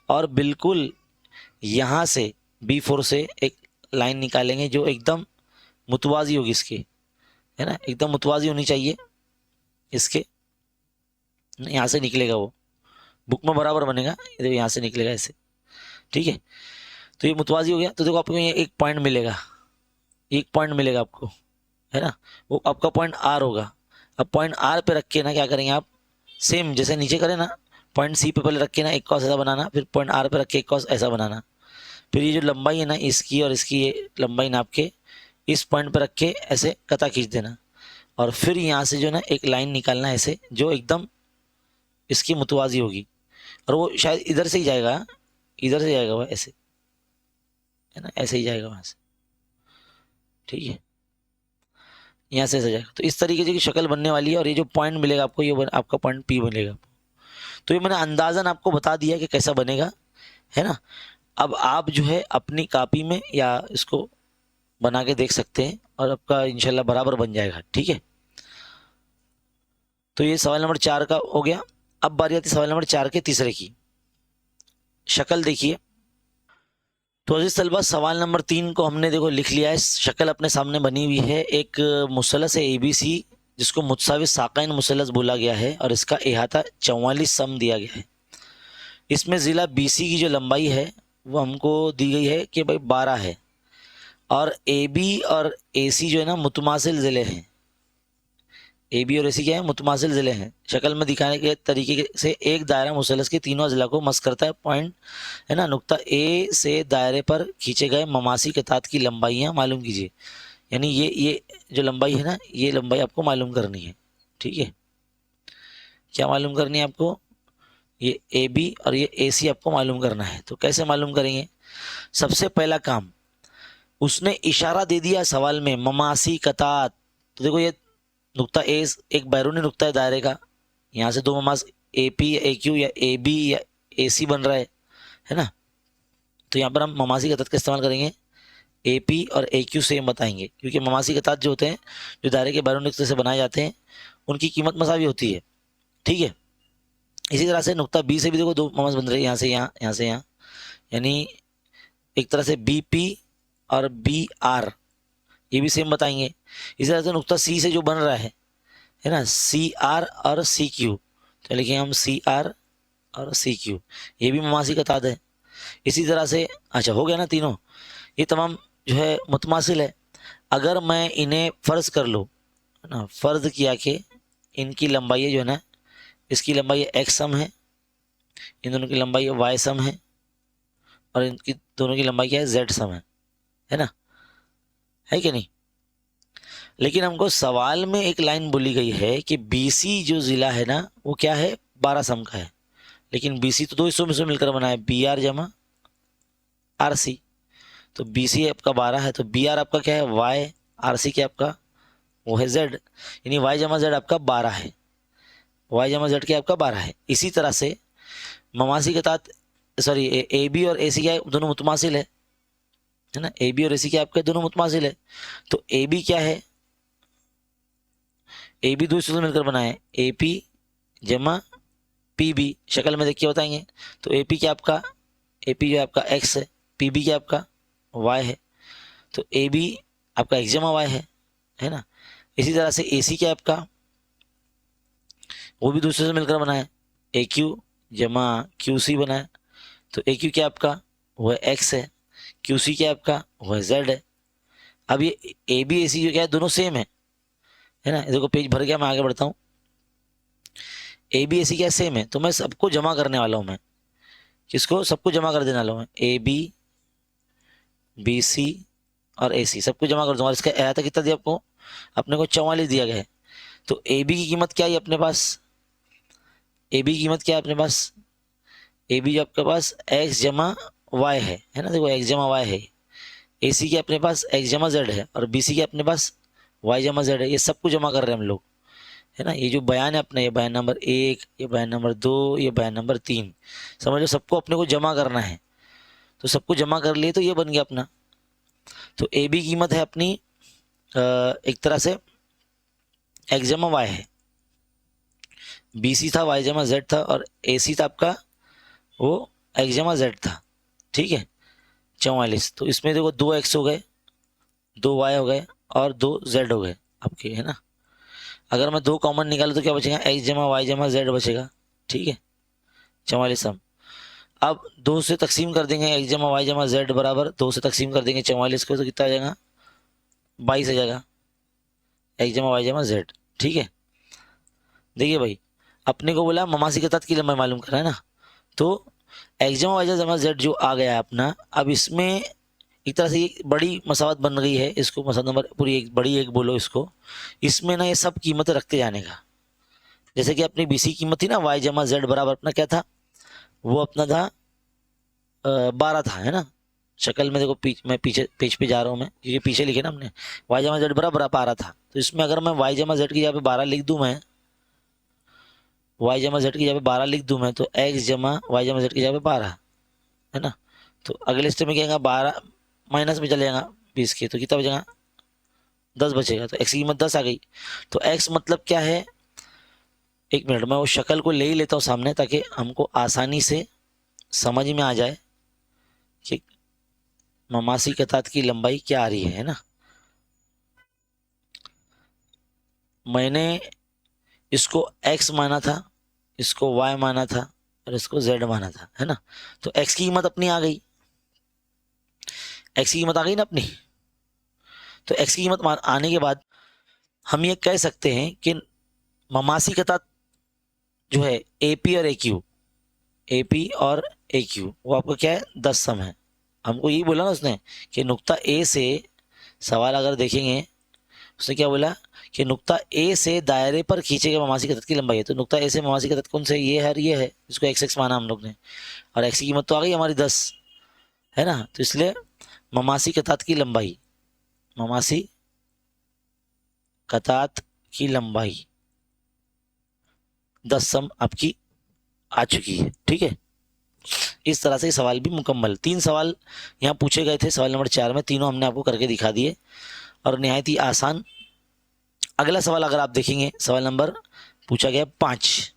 और बिल्कुल यहाँ से B4 से एक लाइन निकालेंगे जो एकदम मुतवाजी होगी इसकी, है ना, एकदम मुतवाजी होनी चाहिए इसके। यहाँ से निकलेगा वो, बुक में बराबर बनेगा, ये देखो यहाँ से निकलेगा ऐसे, ठीक है। तो ये मुतवाजी हो गया, तो देखो आपको ये एक पॉइंट मिलेगा, एक पॉइंट मिलेगा आपको, है ना, वो आपका पॉइंट आर होगा। अब पॉइंट आर पे रख के ना क्या करेंगे आप, सेम जैसे नीचे करें ना, पॉइंट सी पे पहले रख के ना एक कॉस ऐसा बनाना, फिर पॉइंट आर पे रख के एक कॉस ऐसा बनाना, फिर ये जो लंबाई है ना इसकी और इसकी ये लंबाई नाप के इस पॉइंट पे रख के ऐसे कता खींच देना, और फिर यहाँ से जो है ना एक लाइन निकालना ऐसे जो एकदम इसकी मुतवाजी होगी, और वो शायद इधर से ही जाएगा, इधर से जाएगा वो ऐसे, है ना, ऐसे ही जाएगा वहाँ से, ठीक है। यहाँ से ऐसे जाएगा। तो इस तरीके से की शक्ल बनने वाली है और ये जो पॉइंट मिलेगा आपको ये आपका पॉइंट P मिलेगा। तो ये मैंने अंदाज़न आपको बता दिया कि कैसा बनेगा, है ना। अब आप जो है अपनी कॉपी में या इसको बना के देख सकते हैं और आपका इंशाल्लाह बराबर बन जाएगा, ठीक है। तो ये सवाल नंबर 4 का हो गया। अब बारी आती है सवाल नंबर 4 के तीसरे की। शक्ल देखिए। तो अजीज तलबा सवाल नंबर 3 को हमने देखो लिख लिया है। शक्ल अपने सामने बनी हुई है। एक मुसलस है ABC जिसको मुतसावी साक़ैन मुसलस बोला गया है और इसका अहाता 44 सम दिया गया है। इसमें ज़िला BC की जो लंबाई है वो हमको दी गई है कि भाई 12 है और AB और AC जो है ना मुतमासिल ज़िले हैं। AB और AC क्या है, मुतमासिल ज़िले हैं। शक्ल में दिखाने के तरीके से एक दायरा मुसलस के तीनों ज़िला को मस करता है। पॉइंट है ना, नुक्ता A से दायरे पर खींचे गए ममासी के तात की लंबाइयाँ मालूम कीजिए। यानी ये जो लंबाई है ना, ये लंबाई आपको मालूम करनी है, ठीक है। क्या मालूम करनी है आपको, ये AB और ये AC आपको मालूम करना है। तो कैसे मालूम करेंगे, सबसे पहला काम, उसने इशारा दे दिया सवाल में ममासी कतात। तो देखो ये नुक्ता ए एक बैरूनी नुक्ता है दायरे का, यहाँ से दो ममास AP या AQ या AB या AC बन रहा है ना। तो यहाँ पर हम ममासी कतात का इस्तेमाल करेंगे। AP और AQ सेम बताएंगे क्योंकि ममासी कतात जो होते हैं जो दायरे के बैरूनी नुक्ते से बनाए जाते हैं उनकी कीमत मसावी होती है, ठीक है। इसी तरह से नुक्ता B से भी देखो दो ममास बन रहे हैं, यहाँ से यहाँ, यहाँ से यहाँ, यानी एक तरह से BP और BR, ये भी सेम बताएंगे। इसी तरह से नुक्ता C से जो बन रहा है ना, CR और CQ, तो लिखेंगे हम CR और CQ, ये भी ममासी का ताद है। इसी तरह से अच्छा हो गया ना तीनों, ये तमाम जो है मुतमासिल है। अगर मैं इन्हें फ़र्ज कर लूँ ना, फ़र्ज किया कि इनकी लंबाई जो है ना, इसकी लंबाई X सम है, इन दोनों की लंबाई Y सम है और इनकी दोनों की लंबाई क्या है, Z सम है ना, है कि नहीं। लेकिन हमको सवाल में एक लाइन बोली गई है कि BC जो ज़िला है ना वो क्या है, 12 सम का है। लेकिन BC तो दो हिस्सों में से मिलकर बना है, BR जमा RC। तो BC आपका 12 है तो BR आपका क्या है, Y, RC क्या आपका वो है Z, यानी Y जमा Z आपका 12 है। Y जमा Z क्या आपका 12 है। इसी तरह से ममासी के तात सॉरी AB और AC क्या है, दोनों मुतमासिल है ना। AB और AC क्या आपके दोनों मुतमासिल है। तो AB क्या है, AB दो हिस्सों से मिलकर बना है, AP जमा PB, शक्ल में देख के बताएंगे। तो AP क्या आपका, AP जो है आपका X है, PB क्या आपका Y है। तो AB आपका X जमा Y है ना। इसी तरह से AC क्या आपका, वो भी दूसरे से मिलकर बना है, AQ जमा QC बना है। तो AQ क्या आपका वो है X है, QC क्या आपका वो है Z है। अब ये AB AC जो क्या है दोनों सेम है ना। देखो पेज भर गया, मैं आगे बढ़ता हूँ। AB AC क्या सेम है, तो मैं सबको जमा करने वाला हूँ। मैं किसको, सबको जमा कर देने वाला हूँ। AB BC और AC सबको जमा कर दूंगा। इसका अहाता कितना दिया आपको, अपने को 44 दिया गया है। तो AB की कीमत क्या है अपने पास, AB की कीमत क्या है अपने पास, AB जो आपके पास X जमा Y है ना। देखो X जमा Y है। AC के अपने पास X जमा Z है और BC के अपने पास Y जमा Z है। ये सबको जमा कर रहे हैं हम लोग, है ना। ये जो बयान है अपना, ये बयान नंबर 1, ये बयान नंबर 2, ये बयान नंबर 3, समझ लो सबको अपने को जमा करना है। तो सबको जमा कर लिए तो ये बन गया अपना। तो AB कीमत है अपनी एक तरह से X जमा Y है, BC था Y जमा Z था और AC था आपका वो X जमा Z था, ठीक है 44। तो इसमें देखो 2 X हो गए, 2 Y हो गए और 2 Z हो गए आपके, है ना। अगर मैं 2 कॉमन निकालूँ तो क्या बचेगा, X जमा Y जमा Z बचेगा, ठीक है 44 सम। अब 2 से तकसीम कर देंगे, X जमा Y जमा Z बराबर 2 से तकसीम कर देंगे 44 को, तो कितना आ जाएगा 22 आ जाएगा, X जमा Y जमा Z, ठीक है। देखिए भाई अपने को बोला ममासी के तहत की लंबाई मालूम करना है ना। तो X जमा Y जमा Z जो आ गया है अपना, अब इसमें एक तरह से एक बड़ी मसावत बन गई है। इसको मसला नंबर पूरी एक बड़ी एक बोलो इसको, इसमें ना ये सब कीमतें रखते जाने का। जैसे कि अपनी BC कीमत थी ना Y जमा Z बराबर अपना क्या था, वो अपना था 12 था, है ना। शक्ल में देखो मैं पीछे पेज पे जा रहा हूँ मैं, क्योंकि पीछे लिखे ना हमने वाई जमा जेड बराबर आ रहा था। तो इसमें अगर मैं वाई जमा जेड की जगह पे 12 लिख दूँ, मैं वाई जमा जेड की जगह पे 12 लिख दूँ मैं, तो एक्स जमा वाई जमा जेड की जगह पे 12 है ना। तो अगले स्टेप में क्या आएगा, 12 माइनस में चले जाएगा 20 के, तो कितना बचेगा 10 बचेगा। तो एक्स की कीमत 10 आ गई। तो एक्स मतलब क्या है, एक मिनट मैं वो शक्ल को ले ही लेता हूँ सामने, ताकि हमको आसानी से समझ में आ जाए कि ममासी कतात की लंबाई क्या आ रही है ना। मैंने इसको x माना था, इसको y माना था और इसको z माना था, है ना। तो x की कीमत अपनी आ गई, x की कीमत आ गई ना अपनी। तो x की कीमत आने के बाद हम ये कह सकते हैं कि ममासी कतात जो है AP और AQ, AP और AQ वो आपका क्या है 10 सम है। हमको यही बोला ना उसने कि नुक्ता A से, सवाल अगर देखेंगे उसने क्या बोला कि नुक्ता ए से दायरे पर खींचे गए ममासी के तत्व की लंबाई है। तो नुक्ता ए से ममासी का तत्व कौन से, ये है और ये है, इसको एक्स एक्स माना हम लोग ने, और एक्स की कीमत तो आ गई हमारी 10, है ना। तो इसलिए ममासी कतात की लंबाई, ममासी कतात की लंबाई 10 सम आपकी आ चुकी है, ठीक है। इस तरह से सवाल भी मुकम्मल। 3 सवाल यहाँ पूछे गए थे सवाल नंबर 4 में, तीनों हमने आपको करके दिखा दिए और निहायत ही आसान। अगला सवाल अगर आप देखेंगे, सवाल नंबर पूछा गया 5,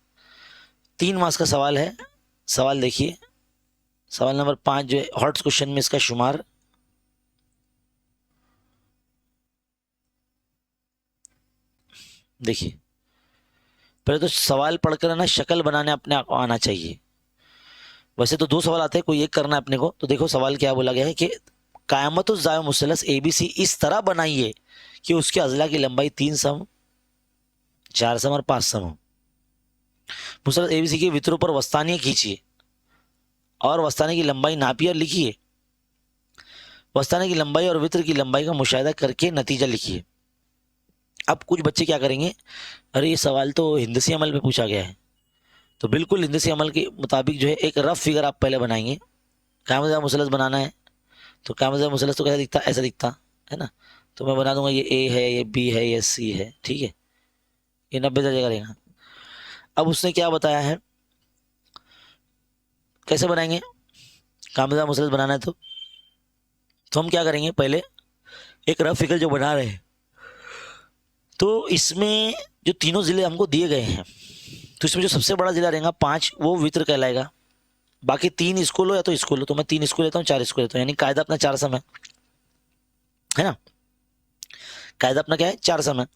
3 मार्क्स का सवाल है। सवाल देखिए, सवाल नंबर 5 जो है हॉट्स क्वेश्चन में इसका शुमार। देखिए पहले तो सवाल पढ़कर ना शक्ल बनाने अपने आप आना चाहिए। वैसे तो 2 सवाल आते हैं, कोई एक करना है अपने को। तो देखो सवाल क्या बोला गया है कि कायमतुज़ ज़ाय मुसलस ABC इस तरह बनाइए कि उसके अजला की लंबाई 3 सम, 4 सम और 5 सम हो। मुसलस ABC के वित्रों पर वस्तानियाँ खींचिए और वस्ताने की लंबाई नापिए और लिखिए। वस्ताने की लंबाई और वित्र की लंबाई का मुशाहिदा करके नतीजा लिखिए। अब कुछ बच्चे क्या करेंगे, अरे ये सवाल तो हिंदसी अमल पे पूछा गया है, तो बिल्कुल हिंदसी अमल के मुताबिक जो है एक रफ फिगर आप पहले बनाएंगे। कायम ज़ाय मुसलस बनाना है, तो कायम ज़ाय मुसलस तो कैसा दिखता, ऐसा दिखता है ना। तो मैं बना दूंगा ये A है, ये B है, ये C है, ठीक है। ये 90 दर्जे का रहेगा। अब उसने क्या बताया है, कैसे बनाएंगे, कायम ज़ाय मुसलस बनाना है तो हम क्या करेंगे, पहले एक रफ फिगर जो बना रहे हैं, तो इसमें जो तीनों जिले हमको दिए गए हैं, तो इसमें जो सबसे बड़ा जिला रहेगा 5, वो वित्र कहलाएगा। बाकी 3 इसको लो या तो इसको लो, तो मैं 3 इसको लेता हूँ, 4 इसको लेता हूँ, यानी कायदा अपना 4 सम है ना। कायदा अपना क्या है 4 सम है,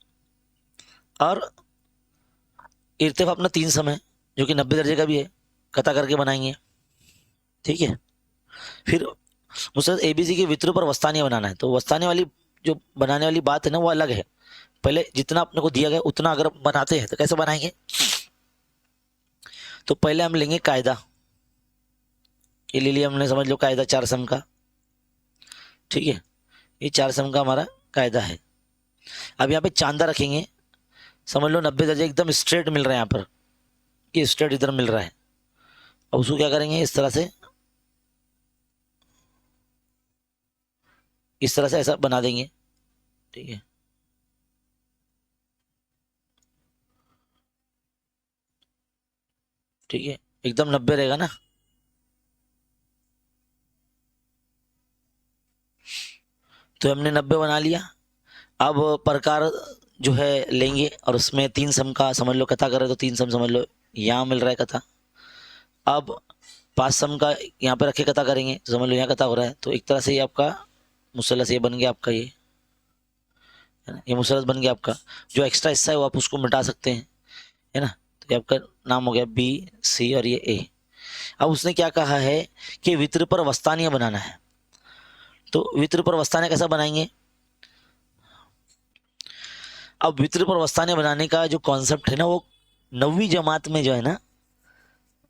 और इर्तिफा अपना 3 सम है जो कि 90 दर्जे का भी है। कता करके बनाएंगे, ठीक है। फिर मुसलसल ABC के वित्रों पर वस्तानियाँ बनाना है, तो वस्ताने वाली जो बनाने वाली बात है ना वो अलग है। पहले जितना अपने को दिया गया उतना अगर बनाते हैं तो कैसे बनाएंगे, तो पहले हम लेंगे कायदा, ये ले लिया हमने, समझ लो कायदा 4 सम का, ठीक है। ये 4 सम का हमारा कायदा है। अब यहाँ पे चांदा रखेंगे, समझ लो 90 दर्जे एकदम स्ट्रेट मिल रहे हैं यहाँ पर, ये स्ट्रेट इधर मिल रहा है। अब उसको क्या करेंगे, इस तरह से, इस तरह से ऐसा बना देंगे, ठीक है। ठीक है, एकदम 90 रहेगा ना। तो हमने 90 बना लिया। अब प्रकार जो है लेंगे और उसमें 3 सम का समझ लो कथा करें, तो 3 सम समझ लो यहाँ मिल रहा है कथा। अब 5 सम का यहाँ पे रखे कथा करेंगे, तो समझ लो यहाँ कथा हो रहा है। तो एक तरह से ये आपका मुसलस ये बन गया आपका, ये है ना, ये मुसलस बन गया आपका। जो एक्स्ट्रा हिस्सा है वो आप उसको मिटा सकते हैं, है ना। तो ये आपका नाम हो गया BC और ये A। अब उसने क्या कहा है कि वित्र पर वस्तानियाँ बनाना है, तो वित्र पर वस्तानियाँ कैसा बनाएंगे। अब वित्र पर वस्तानियाँ बनाने का जो कॉन्सेप्ट है ना, वो 9वीं जमात में जो है ना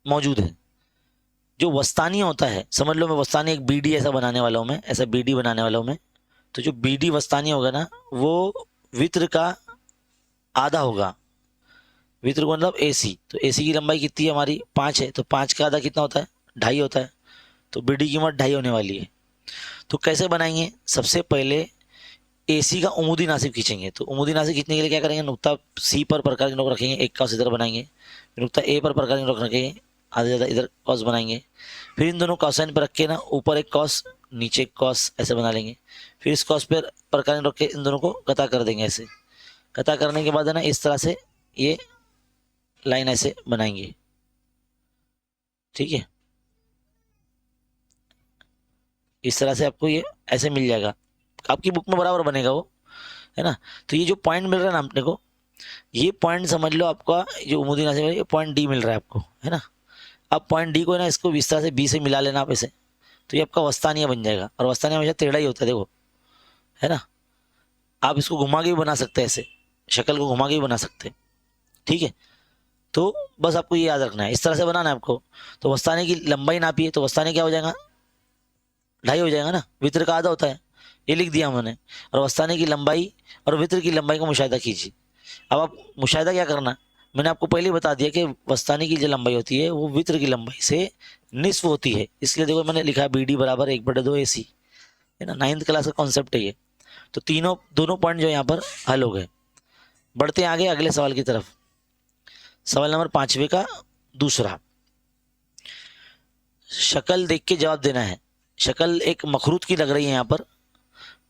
मौजूद है। जो वस्तानी होता है, समझ लो मैं वस्तानी एक BD ऐसा बनाने वाला हूँ, मैं ऐसा BD बनाने वाला हूँ मैं। तो जो BD वस्तानी होगा ना, वो वित्र का आधा होगा। वित्र को मतलब AC, तो AC की लंबाई कितनी है हमारी 5 है, तो 5 का आधा कितना होता है 2.5 होता है। तो BD की कीमत 2.5 होने वाली है। तो कैसे बनाएंगे, सबसे पहले AC का उमूदी नासिब खींचेंगे। तो उमूदी नासिब खींचने के लिए क्या करेंगे, नुक्ता C पर प्रकार चिन्ह रखेंगे, एक कॉस इधर बनाएंगे, फिर नुक्ता A पर प्रकार चिन्ह रखेंगे, आधे ज़्यादा इधर कॉस बनाएंगे, फिर इन दोनों कॉसाइन पर रख के ना ऊपर एक कॉस नीचे एक कॉस ऐसे बना लेंगे, फिर इस कॉस पर प्रकार चिन्ह रख के इन दोनों को कता कर देंगे। ऐसे कता करने के बाद है ना इस तरह से ये लाइन ऐसे बनाएंगे, ठीक है। इस तरह से आपको ये ऐसे मिल जाएगा, आपकी बुक में बराबर बनेगा वो, है ना। तो ये जो पॉइंट मिल रहा है ना अपने को, ये पॉइंट समझ लो आपका जो उमूदी नासिब है, ये पॉइंट D मिल रहा है आपको, है ना। अब पॉइंट D को है ना इसको इस तरह से B से मिला लेना आप ऐसे, तो ये आपका वस्तानिया बन जाएगा। और वस्तानिया हमेशा टेढ़ा ही होता है, देखो, है ना। आप इसको घुमा के भी बना सकते हैं, ऐसे शक्ल को घुमा के भी बना सकते हैं, ठीक है। तो बस आपको ये याद रखना है, इस तरह से बनाना है आपको। तो वस्ताने की लंबाई नापिए, तो वस्ताने क्या हो जाएगा, 2.5 हो जाएगा ना, वित्र का आधा होता है, ये लिख दिया हमने। और वस्ताने की लंबाई और वित्र की लंबाई का मुशाहिदा कीजिए। अब आप मुशाहिदा क्या करना, मैंने आपको पहले ही बता दिया कि वस्तानी की जो लंबाई होती है वो वित्र की लंबाई से निस्फ होती है, इसलिए देखो मैंने लिखा है BD बराबर 1/2 AC, है ना। 9th क्लास का कॉन्सेप्ट है ये। तो दोनों पॉइंट जो यहाँ पर हल हो गए। बढ़ते हैं आगे अगले सवाल की तरफ। सवाल नंबर 5वें का दूसरा, शक्ल देख के जवाब देना है। शक्ल एक मखरूत की लग रही है यहाँ पर।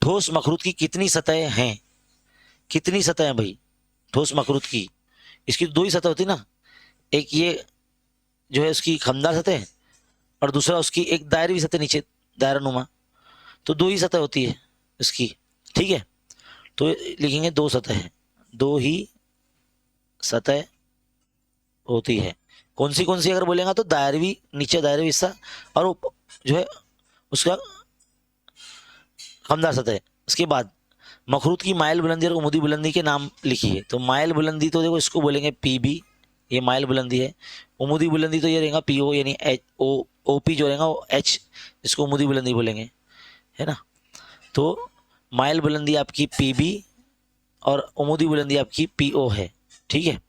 ठोस मखरूत की कितनी सतहें हैं, कितनी सतहें भाई ठोस मखरूत की, इसकी 2 ही सतह होती ना, एक ये जो है उसकी खमदार सतह और दूसरा उसकी एक दायरवी सतह नीचे दायरा नुमा, तो 2 ही सतह होती है इसकी, ठीक है। तो लिखेंगे 2 सतह है, 2 ही सतह होती है। कौन सी अगर बोलेगा तो दायरवी, नीचे दायरवी हिस्सा और जो है उसका खमदार सतह। उसके बाद मखरूत की माइल बुलंदी और उमूदी बुलंदी के नाम लिखिए। तो माइल बुलंदी तो देखो इसको बोलेंगे PB, ये माइल बुलंदी है। उमूदी बुलंदी तो ये रहेगा PO, यानी OP जो रहेगा वो H, इसको उमूदी बुलंदी बोलेंगे, है ना। तो माइल बुलंदी आपकी PB और उमूदी बुलंदी आपकी PO है, ठीक है।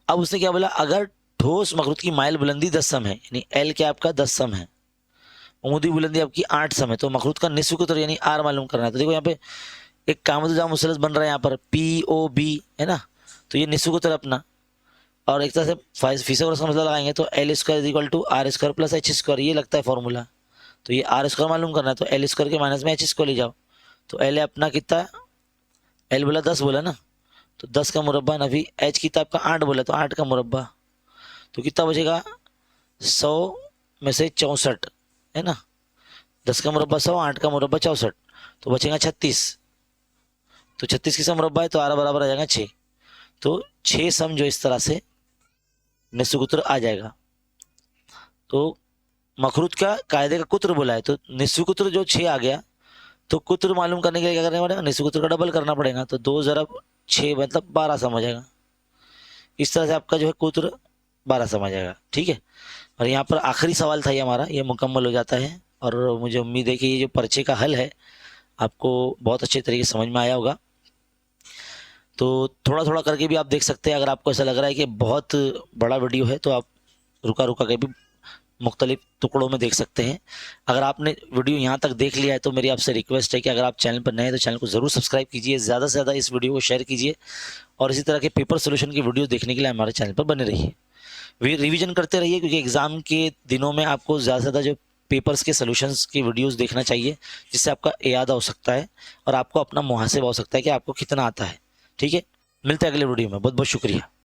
अब उसने क्या बोला, अगर ठोस मखरूत की माइल बुलंदी 10 सम है, यानी L क्या आपका 10 सम है, उमूदी बुलंदी आपकी 8 सम है, तो मखरूत का निस्फ कुतर यानी R मालूम करना है। तो देखो यहाँ पे एक कामतुजाम मुसलस बन रहा है यहाँ पर POB, है ना। तो ये निस्फ कुतर अपना, और एक तरह से फीसद का मसला लगाएंगे तो L² = R² + H², ये लगता है फॉर्मूला। तो ये R² मालूम करना है, तो L² के माइनस में H² ले जाओ। तो L अपना कितना, L बोला 10 बोला ना, तो 10 का मुरब्बा नफी, H कितना आपका 8 बोला, तो 8 का मुरब्बा, तो कितना बचेगा 100 में से 64, है ना। 10 का मुरब्बा 100, 8 का मुरब्बा 64, तो बचेगा 36। तो 36 किसका मुरब्बा है, तो R बराबर आ जाएगा 6। तो 6 सम जो इस तरह से निस्फ कुतर आ जाएगा। तो मखरूत का कायदे का कुत्र बोला है, तो निस्फ कुतर जो 6 आ गया, तो कुत्र मालूम करने के लिए क्या करना पड़ेगा, निस्फ कुतर का डबल करना पड़ेगा। तो 2 × 6 मतलब 12 सम हो जाएगा। इस तरह से आपका जो है कुत्र 12 सम आ जाएगा, ठीक है। और यहाँ पर आखिरी सवाल था ये हमारा, ये मुकम्मल हो जाता है। और मुझे उम्मीद है कि ये जो पर्चे का हल है आपको बहुत अच्छे तरीके से समझ में आया होगा। तो थोड़ा थोड़ा करके भी आप देख सकते हैं। अगर आपको ऐसा लग रहा है कि बहुत बड़ा वीडियो है तो आप रुका रुका के भी मुख्तलिफ टुकड़ों में देख सकते हैं। अगर आपने वीडियो यहाँ तक देख लिया है तो मेरी आपसे रिक्वेस्ट है कि अगर आप चैनल पर नए हैं तो चैनल को ज़रूर सब्सक्राइब कीजिए, ज़्यादा से ज़्यादा इस वीडियो को शेयर कीजिए और इसी तरह के पेपर सोल्यूशन की वीडियो देखने के लिए हमारे चैनल पर बने रहिए। रिवीजन करते रहिए, क्योंकि एग्ज़ाम के दिनों में आपको ज़्यादा से ज़्यादा जो पेपर्स के सोल्यूशंस की वीडियोस देखना चाहिए, जिससे आपका याद हो सकता है और आपको अपना मुहासिबा हो सकता है कि आपको कितना आता है। ठीक है, मिलते हैं अगले वीडियो में। बहुत बहुत शुक्रिया।